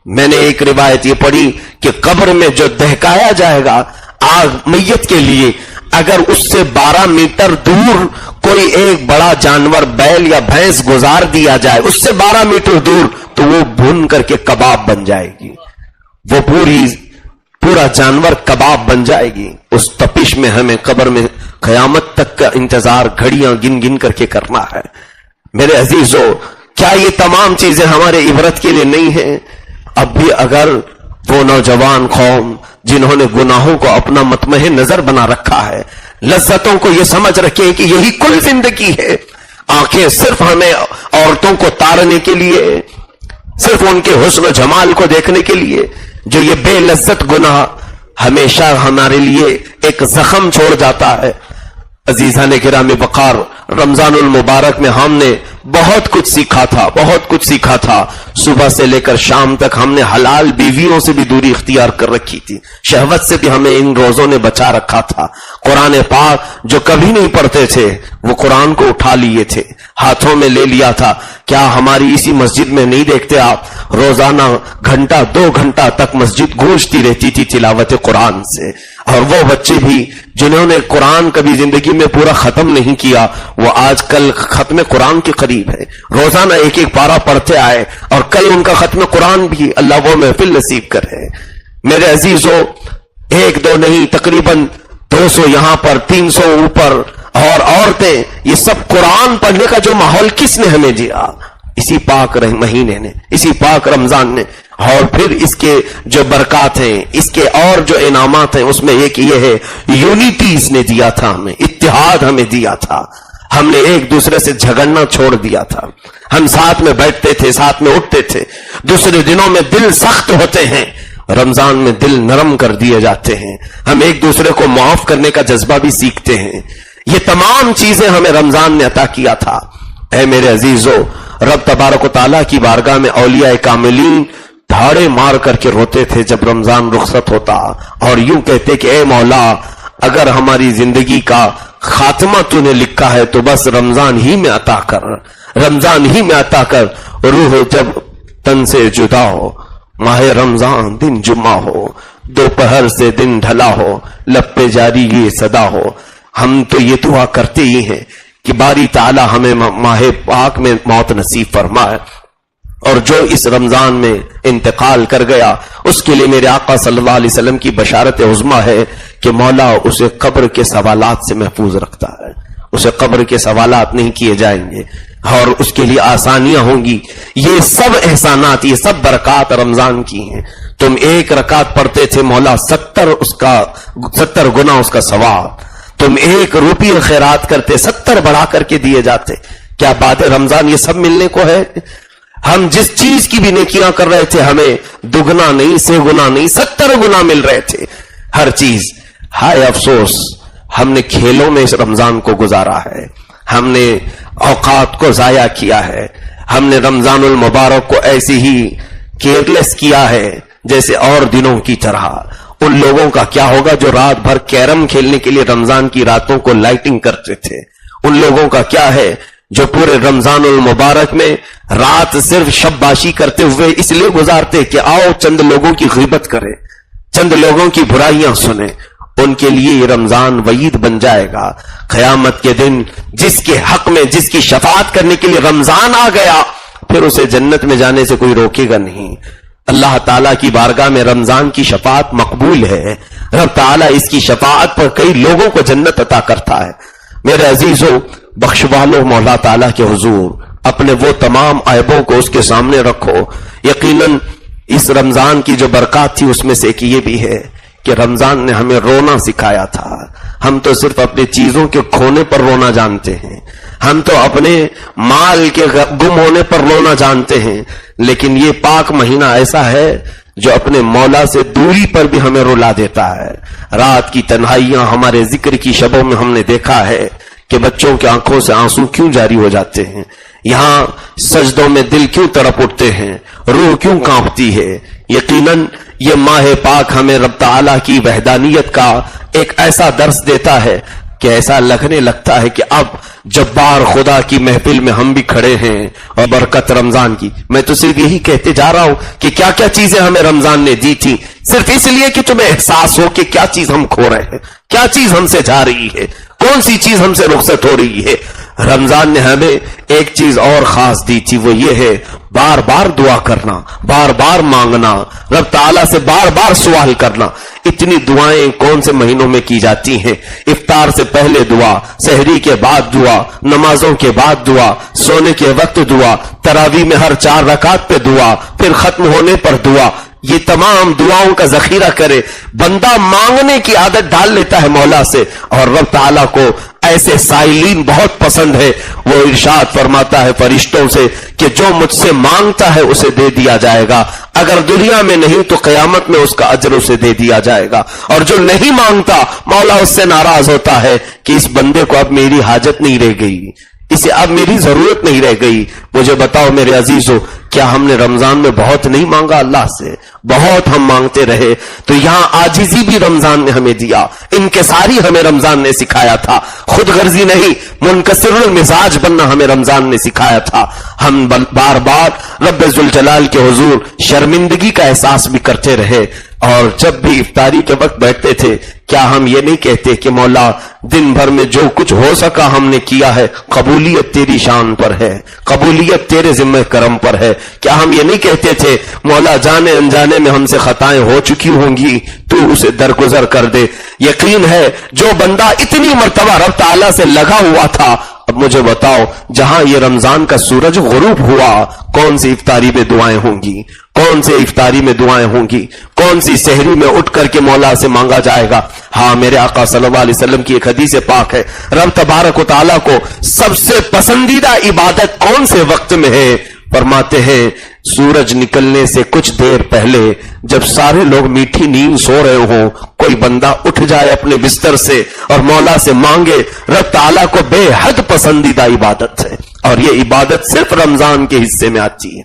میں نے ایک روایت یہ پڑھی کہ قبر میں جو دہکایا جائے گا آگ میت کے لیے, اگر اس سے 12 میٹر دور کوئی ایک بڑا جانور بیل یا بھینس گزار دیا جائے, اس سے 12 میٹر دور, تو وہ بھون کر کے کباب بن جائے گی. وہ پورا جانور کباب بن جائے گی. اس تپش میں ہمیں قبر میں قیامت تک کا انتظار گھڑیاں گن گن کر کے کرنا ہے. میرے عزیزو, کیا یہ تمام چیزیں ہمارے عبرت کے لیے نہیں ہیں؟ اب بھی اگر وہ نوجوان قوم جنہوں نے گناہوں کو اپنا مطمع نظر بنا رکھا ہے, لذتوں کو یہ سمجھ رکھے کہ یہی کل زندگی ہے, آنکھیں صرف ہمیں عورتوں کو تارنے کے لیے, صرف ان کے حسن و جمال کو دیکھنے کے لیے, جو یہ بے لذت گناہ ہمیشہ ہمارے لیے ایک زخم چھوڑ جاتا ہے. عزیزان گرامی وقار, رمضان المبارک میں ہم نے بہت کچھ سیکھا تھا, بہت کچھ سیکھا تھا. صبح سے لے کر شام تک ہم نے حلال بیویوں سے بھی دوری اختیار کر رکھی تھی, شہوت سے بھی ہمیں ان روزوں نے بچا رکھا تھا. قرآن پاک جو کبھی نہیں پڑھتے تھے وہ قرآن کو اٹھا لیے تھے, ہاتھوں میں لے لیا تھا. کیا ہماری اسی مسجد میں نہیں دیکھتے آپ روزانہ گھنٹہ 2 گھنٹہ تک مسجد گونجتی رہتی تھی تلاوت قرآن سے. اور وہ بچے بھی جنہوں نے قرآن کبھی زندگی میں پورا ختم نہیں کیا, وہ آج کل ختم قرآن کے قریب ہے, روزانہ ایک ایک پارہ پڑھتے آئے, اور کل ان کا ختم قرآن بھی اللہ وہ محفل نصیب کرے. میرے عزیزو, 1-2 نہیں, تقریباً 200 یہاں پر, 300 اوپر, اور عورتیں, یہ سب قرآن پڑھنے کا جو ماحول کس نے ہمیں دیا؟ اسی پاک مہینے نے, اسی پاک رمضان نے. اور پھر اس کے جو برکات ہیں, اس کے اور جو انعامات ہیں, اس میں ایک یہ ہے یونٹی اس نے دیا تھا ہمیں, اتحاد ہمیں دیا تھا. ہم نے ایک دوسرے سے جھگڑنا چھوڑ دیا تھا. ہم ساتھ میں بیٹھتے تھے, ساتھ میں اٹھتے تھے. دوسرے دنوں میں دل سخت ہوتے ہیں, رمضان میں دل نرم کر دیے جاتے ہیں. ہم ایک دوسرے کو معاف کرنے کا جذبہ بھی سیکھتے ہیں. یہ تمام چیزیں ہمیں رمضان نے عطا کیا تھا. اے میرے عزیزو, رب تبارک و تعالیٰ کی بارگاہ میں اولیاء کاملین دھاڑے مار کر کے روتے تھے جب رمضان رخصت ہوتا, اور یوں کہتے کہ اے مولا, اگر ہماری زندگی کا خاتمہ تو نے لکھا ہے تو بس رمضان ہی میں عطا کر, رمضان ہی میں عطا کر. روح جب تن سے جدا ہو, ماہ رمضان دن جمعہ ہو, دوپہر سے دن ڈھلا ہو, لب پہ جاری یہ صدا ہو. ہم تو یہ دعا کرتے ہی ہیں کہ باری تعالی ہمیں ماہ پاک میں موت نصیب فرمائے, اور جو اس رمضان میں انتقال کر گیا اس کے لیے میرے آقا صلی اللہ علیہ وسلم کی بشارت عظمیٰ ہے کہ مولا اسے قبر کے سوالات سے محفوظ رکھتا ہے. اسے قبر کے سوالات نہیں کیے جائیں گے, اور اس کے لیے آسانیاں ہوں گی. یہ سب احسانات, یہ سب برکات رمضان کی ہیں. تم 1 رکعت پڑھتے تھے, مولا 70 گنا اس کا ثواب. تم 1 روپیہ خیرات کرتے, 70 بڑھا کر کے دیے جاتے. کیا بات ہے, رمضان یہ سب ملنے کو ہے. ہم جس چیز کی بھی نیکیاں کر رہے تھے ہمیں 2 گنا نہیں, 6 گنا نہیں, 70 گنا مل رہے تھے ہر چیز. ہائے افسوس, ہم نے کھیلوں میں اس رمضان کو گزارا ہے, ہم نے اوقات کو ضائع کیا ہے, ہم نے رمضان المبارک کو ایسے ہی کیئرلیس کیا ہے جیسے اور دنوں کی طرح. ان لوگوں کا کیا ہوگا جو رات بھر کیرم کھیلنے کے لیے رمضان کی راتوں کو لائٹنگ کرتے تھے. ان لوگوں کا کیا ہے جو پورے رمضان المبارک میں رات صرف شباشی کرتے ہوئے اس لیے گزارتے کہ آؤ چند لوگوں کی غیبت کریں, چند لوگوں کی برائیاں سنیں. ان کے لیے یہ رمضان وعید بن جائے گا قیامت کے دن. جس کے حق میں, جس کی شفاعت کرنے کے لیے رمضان آ گیا, پھر اسے جنت میں جانے سے کوئی روکے گا نہیں. اللہ تعالیٰ کی بارگاہ میں رمضان کی شفاعت مقبول ہے. رب تعالیٰ اس کی شفاعت پر کئی لوگوں کو جنت عطا کرتا ہے. میرے عزیزو, بخشوالو مولا تعالیٰ کے حضور اپنے وہ تمام عیبوں کو اس کے سامنے رکھو. یقیناً اس رمضان کی جو برکات تھی اس میں سے ایک یہ بھی ہے کہ رمضان نے ہمیں رونا سکھایا تھا. ہم تو صرف اپنی چیزوں کے کھونے پر رونا جانتے ہیں, ہم تو اپنے مال کے گم ہونے پر رونا جانتے ہیں, لیکن یہ پاک مہینہ ایسا ہے جو اپنے مولا سے دوری پر بھی ہمیں رلا دیتا ہے. رات کی تنہائیاں, ہمارے ذکر کی شبوں میں ہم نے دیکھا ہے کہ بچوں کی آنکھوں سے آنسو کیوں جاری ہو جاتے ہیں, یہاں سجدوں میں دل کیوں تڑپ اٹھتے ہیں, روح کیوں کانپتی ہے. یقیناً یہ ماہ پاک ہمیں رب تعالیٰ کی وحدانیت کا ایک ایسا درس دیتا ہے کہ ایسا لگنے لگتا ہے کہ اب جبار خدا کی محفل میں ہم بھی کھڑے ہیں. اور برکت رمضان کی, میں تو صرف یہی کہتے جا رہا ہوں کہ کیا کیا چیزیں ہمیں رمضان نے دی تھی, صرف اس لیے کہ تمہیں احساس ہو کہ کیا چیز ہم کھو رہے ہیں, کیا چیز ہم سے جا رہی ہے, کون سی چیز ہم سے رخصت ہو رہی ہے. رمضان نے ہمیں ایک چیز اور خاص دی تھی, وہ یہ ہے بار بار دعا کرنا, بار بار مانگنا, رب تعالیٰ سے بار بار سوال کرنا. اتنی دعائیں کون سے مہینوں میں کی جاتی ہیں؟ افطار سے پہلے دعا, سحری کے بعد دعا, نمازوں کے بعد دعا, سونے کے وقت دعا, تراویح میں ہر 4 رکعت پہ دعا, پھر ختم ہونے پر دعا. یہ تمام دعاؤں کا ذخیرہ کرے بندہ, مانگنے کی عادت ڈال لیتا ہے مولا سے, اور رب تعالیٰ کو ایسے سائلین بہت پسند ہے. وہ ارشاد فرماتا ہے فرشتوں سے کہ جو مجھ سے مانگتا ہے اسے دے دیا جائے گا, اگر دنیا میں نہیں تو قیامت میں اس کا اجر اسے دے دیا جائے گا. اور جو نہیں مانگتا مولا اس سے ناراض ہوتا ہے کہ اس بندے کو اب میری حاجت نہیں رہ گئی, اسے اب میری ضرورت نہیں رہ گئی. مجھے بتاؤ میرے عزیزو, کیا ہم نے رمضان میں بہت نہیں مانگا اللہ سے؟ بہت ہم مانگتے رہے. تو یہاں عاجزی بھی رمضان نے ہمیں دیا, انکساری ہمیں رمضان نے سکھایا تھا, خود غرضی نہیں منکسر المزاج بننا ہمیں رمضان نے سکھایا تھا. ہم بار بار رب ذوالجلال کے حضور شرمندگی کا احساس بھی کرتے رہے, اور جب بھی افطاری کے وقت بیٹھتے تھے کیا ہم یہ نہیں کہتے کہ مولا دن بھر میں جو کچھ ہو سکا ہم نے کیا ہے, قبولیت تیری شان پر ہے, قبولیت تیرے ذمہ کرم پر ہے. کیا ہم یہ نہیں کہتے تھے مولا جانے انجانے میں ہم سے خطائیں ہو چکی ہوں گی, تو اسے درگزر کر دے. یقین ہے جو بندہ اتنی مرتبہ رب تعالیٰ سے لگا ہوا تھا, اب مجھے بتاؤ جہاں یہ رمضان کا سورج غروب ہوا کون سی افطاری میں دعائیں ہوں گی, کون سے افطاری میں دعائیں ہوں گی, کون سی سحری میں اٹھ کر کے مولا سے مانگا جائے گا. ہاں میرے آقا صلی اللہ علیہ وسلم کی ایک حدیث پاک ہے, رب تبارک و تعالیٰ کو سب سے پسندیدہ عبادت کون سے وقت میں ہے؟ فرماتے ہیں سورج نکلنے سے کچھ دیر پہلے جب سارے لوگ میٹھی نیند سو رہے ہوں, کوئی بندہ اٹھ جائے اپنے بستر سے اور مولا سے مانگے. رب تعالیٰ کو بے حد پسندیدہ عبادت ہے, اور یہ عبادت صرف رمضان کے حصے میں آتی ہے.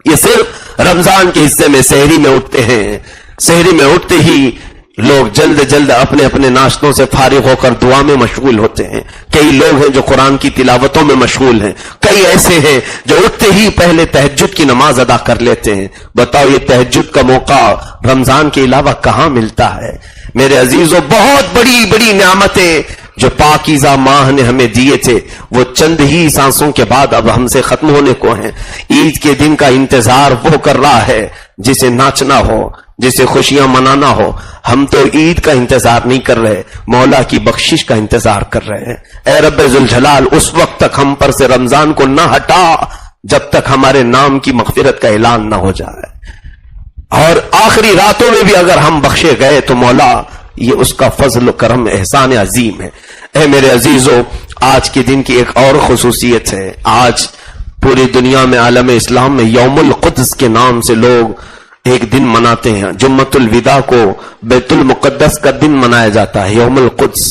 یہ صرف رمضان کے حصے میں سحری میں اٹھتے ہیں. سحری میں اٹھتے ہی لوگ جلد جلد اپنے اپنے ناشتوں سے فارغ ہو کر دعا میں مشغول ہوتے ہیں. کئی لوگ ہیں جو قرآن کی تلاوتوں میں مشغول ہیں, کئی ایسے ہیں جو اٹھتے ہی پہلے تہجد کی نماز ادا کر لیتے ہیں. بتاؤ یہ تہجد کا موقع رمضان کے علاوہ کہاں ملتا ہے؟ میرے عزیزوں, بہت بڑی بڑی نعمتیں جو پاکیزہ ماہ نے ہمیں دیے تھے وہ چند ہی سانسوں کے بعد اب ہم سے ختم ہونے کو ہیں. عید کے دن کا انتظار وہ کر رہا ہے جسے ناچنا ہو, جسے خوشیاں منانا ہو. ہم تو عید کا انتظار نہیں کر رہے, مولا کی بخشش کا انتظار کر رہے ہیں. اے رب ذوالجلال اس وقت تک ہم پر سے رمضان کو نہ ہٹا جب تک ہمارے نام کی مغفرت کا اعلان نہ ہو جائے, اور آخری راتوں میں بھی اگر ہم بخشے گئے تو مولا یہ اس کا فضل و کرم احسان عظیم ہے. اے میرے عزیزو, آج کے دن کی ایک اور خصوصیت ہے. آج پوری دنیا میں عالم اسلام میں یوم القدس کے نام سے لوگ ایک دن مناتے ہیں. جمعۃ الوداع کو بیت المقدس کا دن منایا جاتا ہے, یوم القدس.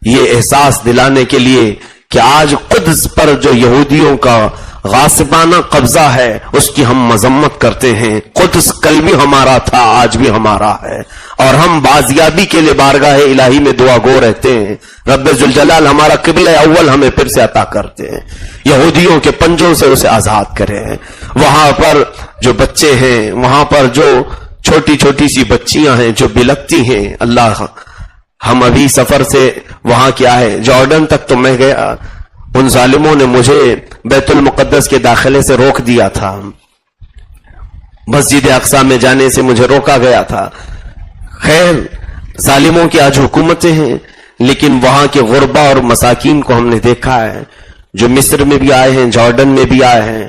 یہ احساس دلانے کے لیے کہ آج قدس پر جو یہودیوں کا غاصبانہ قبضہ ہے اس کی ہم مذمت کرتے ہیں. قدس کل بھی ہمارا تھا, آج بھی ہمارا ہے, اور ہم بازیابی کے لیے بارگاہ الہی میں دعا گو رہتے ہیں. رب ذوالجلال ہمارا قبلہ اول ہمیں پھر سے عطا کرتے ہیں, یہودیوں کے پنجوں سے اسے آزاد کرے ہیں. وہاں پر جو بچے ہیں, وہاں پر جو چھوٹی چھوٹی سی بچیاں ہیں جو بلکتی ہیں, اللہ ہم ابھی سفر سے وہاں کیا ہے جارڈن تک تو میں گیا, ان ظالموں نے مجھے بیت المقدس کے داخلے سے روک دیا تھا, مسجد اقصی میں جانے سے مجھے روکا گیا تھا. خیر ظالموں کی آج حکومتیں ہیں, لیکن وہاں کے غربا اور مساکین کو ہم نے دیکھا ہے جو مصر میں بھی آئے ہیں, جارڈن میں بھی آئے ہیں.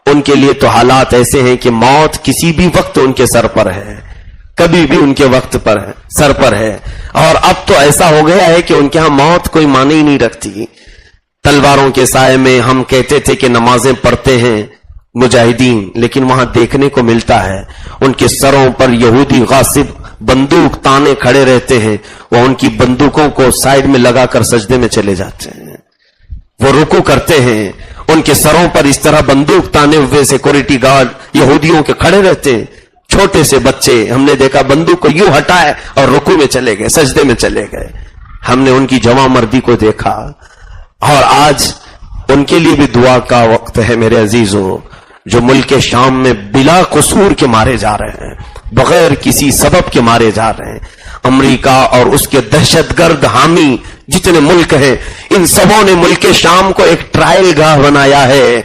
ان کے لیے تو حالات ایسے ہیں کہ موت کسی بھی وقت ان کے سر پر ہے. کبھی بھی ان کے وقت پر ہے، سر پر ہے. اور اب تو ایسا ہو گیا ہے کہ ان کے ہاں موت کوئی معنی ہی نہیں رکھتی. تلواروں کے سائے میں ہم کہتے تھے کہ نمازیں پڑھتے ہیں مجاہدین، لیکن وہاں دیکھنے کو ملتا ہے ان کے سروں پر یہودی غاصب بندوق تانے کھڑے رہتے ہیں. وہ ان کی بندوقوں کو سائیڈ میں لگا کر سجدے میں چلے جاتے ہیں. وہ رکوع کرتے ہیں، ان کے سروں پر اس طرح بندوق تانے ہوئے سیکورٹی گارڈ یہودیوں کے کھڑے رہتے ہیں. چھوٹے سے بچے ہم نے دیکھا بندوق کو یوں ہٹائے اور رکوع میں چلے گئے، سجدے میں چلے گئے. ہم نے ان کی جواں مردی کو دیکھا. اور آج ان کے لیے بھی دعا کا وقت ہے میرے عزیزوں، جو ملک شام میں بلا قصور کے مارے جا رہے ہیں، بغیر کسی سبب کے مارے جا رہے ہیں. امریکہ اور اس کے دہشت گرد حامی جتنے ملک ہیں، ان سبوں نے ملک شام کو ایک ٹرائل گاہ بنایا ہے.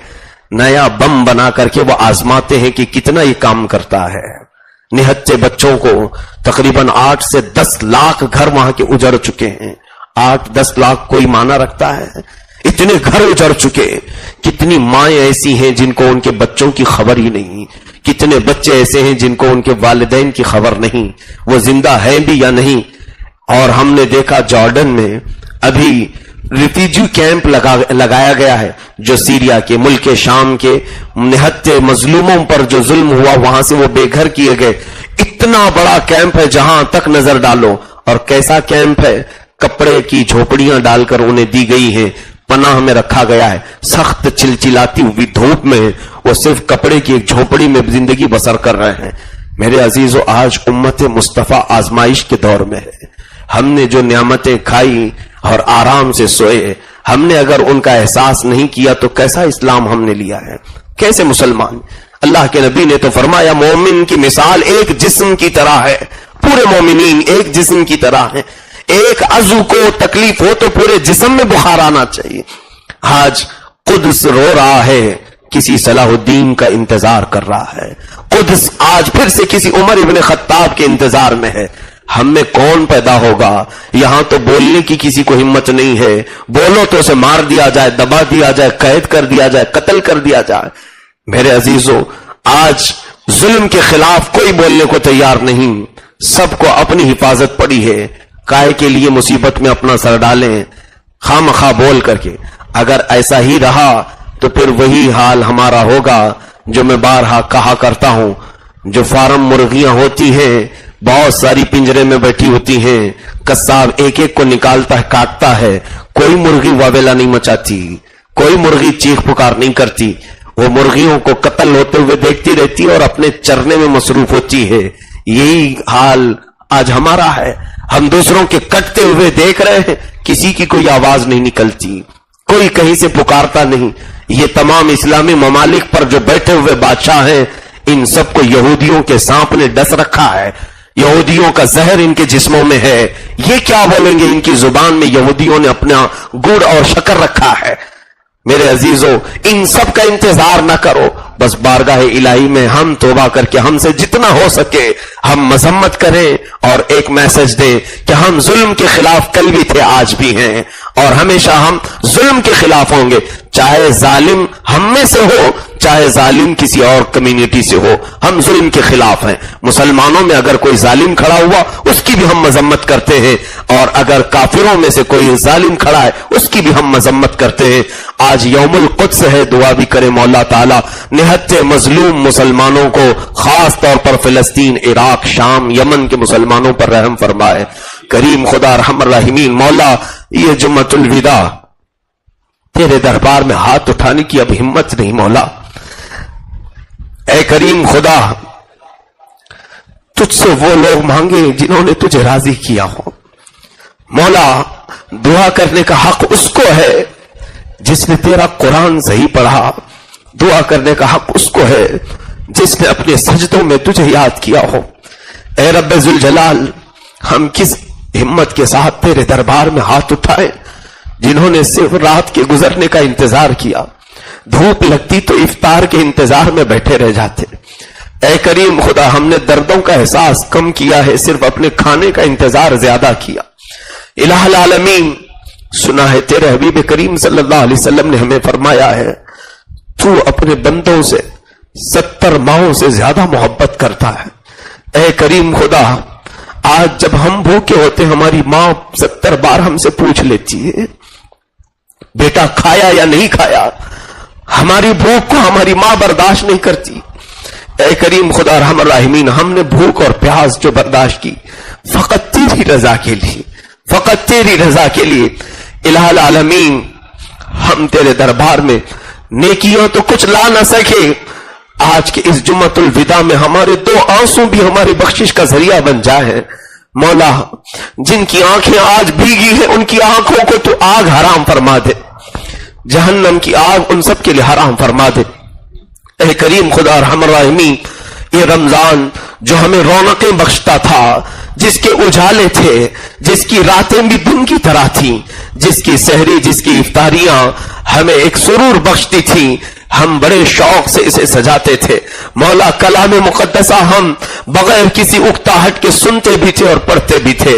نیا بم بنا کر کے وہ آزماتے ہیں کہ کتنا یہ کام کرتا ہے. نہتے بچوں کو تقریباً 8 سے 10 لاکھ گھر وہاں کے اجڑ چکے ہیں. 8-10 لاکھ کوئی معنی رکھتا ہے؟ اتنے گھر اجڑ چکے. کتنی مائیں ایسی ہیں جن کو ان کے بچوں کی خبر ہی نہیں، کتنے بچے ایسے ہیں جن کو ان کے والدین کی خبر نہیں، وہ زندہ ہیں بھی یا نہیں. اور ہم نے دیکھا جارڈن میں ابھی ریفیوجی کیمپ لگایا گیا ہے، جو سیریا کے ملک شام کے نہتے مظلوموں پر جو ظلم ہوا وہاں سے وہ بے گھر کیے گئے. اتنا بڑا کیمپ ہے جہاں تک نظر ڈالو. اور کیسا کیمپ ہے؟ کپڑے کی جھوپڑیاں ڈال کر انہیں دی گئی ہیں، پناہ میں رکھا گیا ہے. سخت چلچلاتی ہوئی دھوپ میں وہ صرف کپڑے کی ایک جھوپڑی میں زندگی بسر کر رہے ہیں. میرے عزیزو، آج امت مصطفیٰ آزمائش کے دور میں ہے. ہم نے جو نعمتیں کھائی اور آرام سے سوئے، ہم نے اگر ان کا احساس نہیں کیا تو کیسا اسلام ہم نے لیا ہے؟ کیسے مسلمان؟ اللہ کے نبی نے تو فرمایا مومن کی مثال ایک جسم کی طرح ہے. پورے مومنین ایک جسم کی طرح ہیں. ایک عضو کو تکلیف ہو تو پورے جسم میں بخار آنا چاہیے. آج قدس رو رہا ہے، کسی صلاح الدین کا انتظار کر رہا ہے. قدس آج پھر سے کسی عمر ابن خطاب کے انتظار میں ہے. ہم میں کون پیدا ہوگا؟ یہاں تو بولنے کی کسی کو ہمت نہیں ہے. بولو تو اسے مار دیا جائے، دبا دیا جائے، قید کر دیا جائے، قتل کر دیا جائے. میرے عزیزو، آج ظلم کے خلاف کوئی بولنے کو تیار نہیں. سب کو اپنی حفاظت پڑی ہے. کائے کے لیے مصیبت میں اپنا سر ڈالیں خواہ مخواہ بول کر کے. اگر ایسا ہی رہا تو پھر وہی حال ہمارا ہوگا جو میں بارہا کہا کرتا ہوں. جو فارم مرغیاں ہوتی ہیں بہت ساری پنجرے میں بیٹھی ہوتی ہیں، قصاب ایک ایک کو نکالتا ہے، کاٹتا ہے. کوئی مرغی واویلا نہیں مچاتی، کوئی مرغی چیخ پکار نہیں کرتی. وہ مرغیوں کو قتل ہوتے ہوئے دیکھتی رہتی ہے اور اپنے چرنے میں مصروف ہوتی ہے. یہی حال آج ہمارا ہے. ہم دوسروں کے کٹتے ہوئے دیکھ رہے ہیں، کسی کی کوئی آواز نہیں نکلتی، کوئی کہیں سے پکارتا نہیں. یہ تمام اسلامی ممالک پر جو بیٹھے ہوئے بادشاہ ہیں، ان سب کو یہودیوں کے سانپ نے ڈس رکھا ہے. یہودیوں کا زہر ان کے جسموں میں ہے. یہ کیا بولیں گے؟ ان کی زبان میں یہودیوں نے اپنا گڑ اور شکر رکھا ہے. میرے عزیزو، ان سب کا انتظار نہ کرو. بس بارگاہ الہی میں ہم توبہ کر کے ہم سے جتنا ہو سکے ہم مذمت کریں اور ایک میسج دیں کہ ہم ظلم کے خلاف کل بھی تھے، آج بھی ہیں، اور ہمیشہ ہم ظلم کے خلاف ہوں گے. چاہے ظالم ہم میں سے ہو، چاہے ظالم کسی اور کمیونٹی سے ہو، ہم ظلم کے خلاف ہیں. مسلمانوں میں اگر کوئی ظالم کھڑا ہوا اس کی بھی ہم مذمت کرتے ہیں، اور اگر کافروں میں سے کوئی ظالم کھڑا ہے اس کی بھی ہم مذمت کرتے ہیں. آج یوم القدس ہے. دعا بھی کرے مولا تعالی نہتے مظلوم مسلمانوں کو، خاص طور پر فلسطین، عراق، شام، یمن کے مسلمانوں پر رحم فرمائے. کریم خدا رحم الرحیمین، مولا یہ جمعۃ الوداع تیرے دربار میں ہاتھ اٹھانے کی اب ہمت نہیں. مولا اے کریم خدا، تجھ سے وہ لوگ مانگے جنہوں نے تجھے راضی کیا ہو. مولا دعا کرنے کا حق اس کو ہے جس نے تیرا قرآن صحیح پڑھا. دعا کرنے کا حق اس کو ہے جس نے اپنے سجدوں میں تجھے یاد کیا ہو. اے رب ذوالجلال، ہم کس ہمت کے ساتھ تیرے دربار میں ہاتھ اٹھائے جنہوں نے صرف رات کے گزرنے کا انتظار کیا. دھوپ لگتی تو افطار کے انتظار میں بیٹھے رہ جاتے. اے کریم خدا، ہم نے دردوں کا احساس کم کیا ہے، صرف اپنے کھانے کا انتظار زیادہ کیا. الہ العالمین، سنا ہے تیرے حبیب کریم صلی اللہ علیہ وسلم نے ہمیں فرمایا ہے تو اپنے بندوں سے 70 ماہوں سے زیادہ محبت کرتا ہے. اے کریم خدا، آج جب ہم بھوکے ہوتے ہماری ماں 70 بار ہم سے پوچھ لیتی ہے بیٹا کھایا یا نہیں کھایا. ہماری بھوک کو ہماری ماں برداشت نہیں کرتی. اے کریم خدا ارحم الراحمین، ہم نے بھوک اور پیاس جو برداشت کی فقط تیری رضا کے لیے، فقط تیری رضا کے لیے. الہ العالمین، ہم تیرے دربار میں نیکیوں تو کچھ لا نہ سکے، آج کے اس جمعۃ الوداع میں ہمارے 2 آنسو بھی ہماری بخشش کا ذریعہ بن جائے. مولا، جن کی آنکھیں آج بھیگی ہیں ان کی آنکھوں کو تو آگ حرام فرما دے، جہنم کی آگ ان سب کے لیے حرام فرما دے. اے کریم خدا ارحم الراحمین، یہ رمضان جو ہمیں رونقیں بخشتا تھا، جس کے اجالے تھے، جس کی راتیں بھی دن کی طرح تھیں، جس کی سحری، جس کی افطاریاں ہمیں ایک سرور بخشتی تھیں، ہم بڑے شوق سے اسے سجاتے تھے. مولا، کلام مقدسہ ہم بغیر کسی اکتاہٹ کے سنتے بھی تھے اور پڑھتے بھی تھے.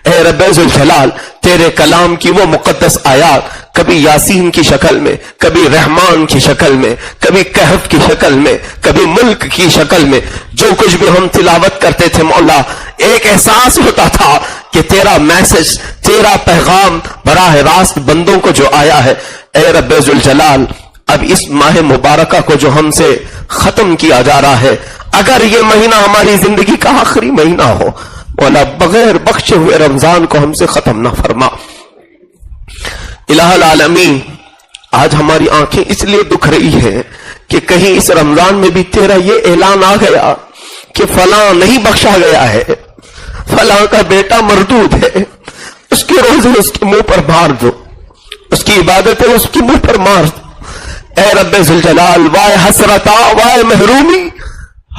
اے رب ذوالجلال، تیرے کلام کی وہ مقدس آیات کبھی یاسین کی شکل میں، کبھی رحمان کی شکل میں، کبھی کہف کی شکل میں، کبھی ملک کی شکل میں، جو کچھ بھی ہم تلاوت کرتے تھے مولا، ایک احساس ہوتا تھا کہ تیرا میسج، تیرا پیغام براہ راست بندوں کو جو آیا ہے. اے رب ذوالجلال، اب اس ماہ مبارکہ کو جو ہم سے ختم کیا جا رہا ہے، اگر یہ مہینہ ہماری زندگی کا آخری مہینہ ہو مولا، بغیر بخشے ہوئے رمضان کو ہم سے ختم نہ فرما. الہ العالمین، آج ہماری آنکھیں اس لیے دکھ رہی ہیں کہ کہیں اس رمضان میں بھی تیرا یہ اعلان آ گیا کہ فلاں نہیں بخشا گیا ہے، فلاں کا بیٹا مردود ہے، اس کے روزے اس کے منہ پر مار دو، اس کی عبادتیں اس کے منہ پر مار دو. اے رب ذوالجلال، وائے حسرتا، وائے محرومی،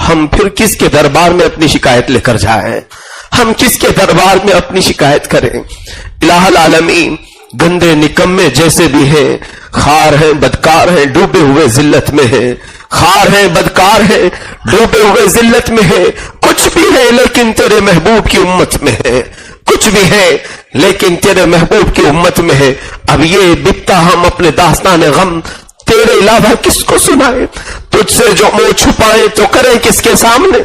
ہم پھر کس کے دربار میں اپنی شکایت لے کر جائیں؟ ہم کس کے دربار میں اپنی شکایت کریں؟ الہ العالمین، گندے نکمے جیسے بھی ہیں، خار ہیں، بدکار ہیں، ڈوبے ہوئے ذلت میں ہیں، خار ہیں، بدکار ہیں، ڈوبے ہوئے ذلت میں ہیں، کچھ بھی ہے لیکن تیرے محبوب کی امت میں ہے، کچھ بھی ہے لیکن تیرے محبوب کی امت میں ہے. اب یہ بتا ہم اپنے داستان غم تیرے علاوہ کس کو سنائے؟ تجھ سے جو منہ چھپائے تو کریں کس کے سامنے؟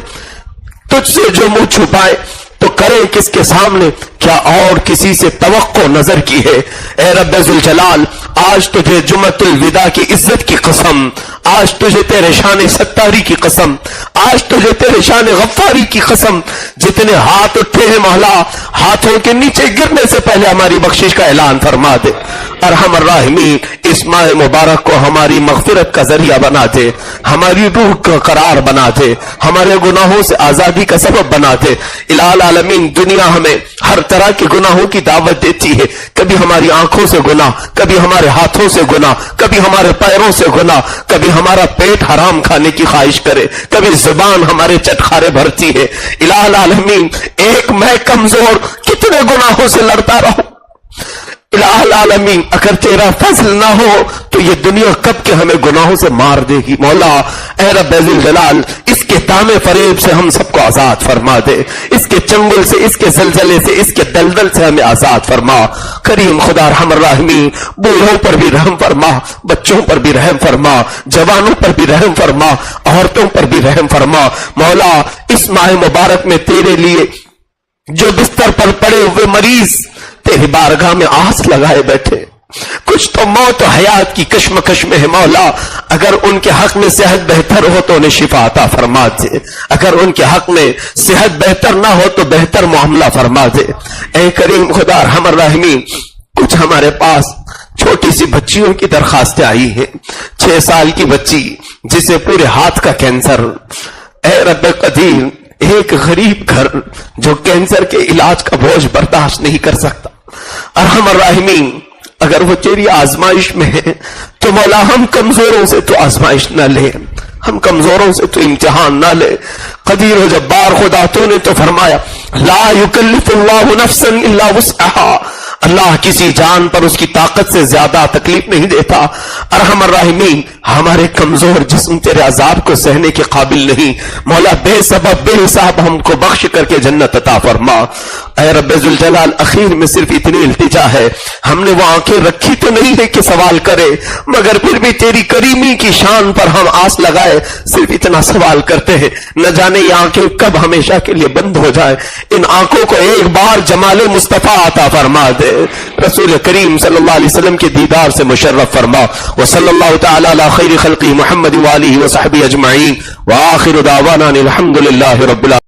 تجھ سے جو منہ چھپائے تو کریں کس کے سامنے؟ کیا اور کسی سے توقع نظر کی ہے؟ اے رب ذوالجلال، آج تجھے جمعۃ الوداع کی عزت کی قسم، آج تجھے تیرے شان ستاری کی قسم، آج تجھے تیرے شان غفاری کی قسم، جتنے ہاتھ اٹھے ہیں مولا، ہاتھوں کے نیچے گرنے سے پہلے ہماری بخشش کا اعلان فرما دے. ارحم الراحمین، اس ماہ مبارک کو ہماری مغفرت کا ذریعہ بنا دے، ہماری روح کا قرار بنا دے، ہمارے گناہوں سے آزادی کا سبب بنا دے. الہ العالمین، دنیا ہمیں ہر طرح کے گناہوں کی دعوت دیتی ہے، کبھی ہماری آنکھوں سے گناہ، کبھی ہمارے ہاتھوں سے گناہ، کبھی ہمارے پیروں سے گناہ، کبھی ہمارا پیٹ حرام کھانے کی خواہش کرے، کبھی زبان ہمارے چٹخارے بھرتی ہے. الہ العالمین، ایک میں کمزور کتنے گناہوں سے لڑتا رہوں. الہ العالمین، اگر تیرا فضل نہ ہو تو یہ دنیا کب کے ہمیں گناہوں سے مار دے گی. مولا، اے رب ذوالجلال، اس کے دامے فریب سے ہم سب کو آزاد فرما دے، اس کے چنگل سے، اس کے زلزلے سے، اس کے دلدل سے ہمیں آزاد فرما. کریم خدا ارحم الراحمین، بوڑھوں پر بھی رحم فرما، بچوں پر بھی رحم فرما، جوانوں پر بھی رحم فرما، عورتوں پر بھی رحم فرما. مولا، اس ماہ مبارک میں تیرے لیے جو بستر پر پڑے ہوئے مریض تیری بارگاہ میں آس لگائے بیٹھے، کچھ تو موت و حیات کی کشمکش میں ہے مولا، اگر ان کے حق میں صحت بہتر ہو تو انہیں شفا عطا فرما دے، اگر ان کے حق میں صحت بہتر نہ ہو تو بہتر معاملہ فرما دے. اے کریم خدا ارحم الراحمین، کچھ ہمارے پاس چھوٹی سی بچیوں کی درخواستیں آئی ہیں. 6 سال کی بچی جسے پورے ہاتھ کا کینسر. اے رب قدیر، ایک غریب گھر جو کینسر کے علاج کا بوجھ برداشت نہیں کر سکتا. ارحم الراحمین، اگر وہ تیری آزمائش میں ہے تو مولا ہم کمزوروں سے تو آزمائش نہ لے، ہم کمزوروں سے تو امتحان نہ لے. قدیر و جبار خدا، تو نے تو فرمایا لا یکلف اللہ نفسا الا وسعها، اللہ کسی جان پر اس کی طاقت سے زیادہ تکلیف نہیں دیتا. ارحم الراحمین، ہمارے کمزور جسم تیرے عذاب کو سہنے کے قابل نہیں. مولا بے سبب بے حساب ہم کو بخش کر کے جنت عطا فرما. اے رب ذوالجلال اخیر میں صرف اتنی التجا ہے, ہم نے وہ آنکھیں رکھی تو نہیں ہے کہ سوال کرے, مگر پھر بھی تیری کریمی کی شان پر ہم آس لگائے صرف اتنا سوال کرتے ہیں, نہ جانے یہ آنکھیں کب ہمیشہ کے لیے بند ہو جائے. ان آنکھوں کو ایک بار جمال مصطفیٰ عطا فرما دے, رسول کریم صلی اللہ علیہ وسلم کے دیدار سے مشرف فرما. وصلی اللہ تعالی علی خیر خلقہ محمد وآلہ وصحبہ اجمعین, وآخر دعوانا الحمد للہ رب العالمین.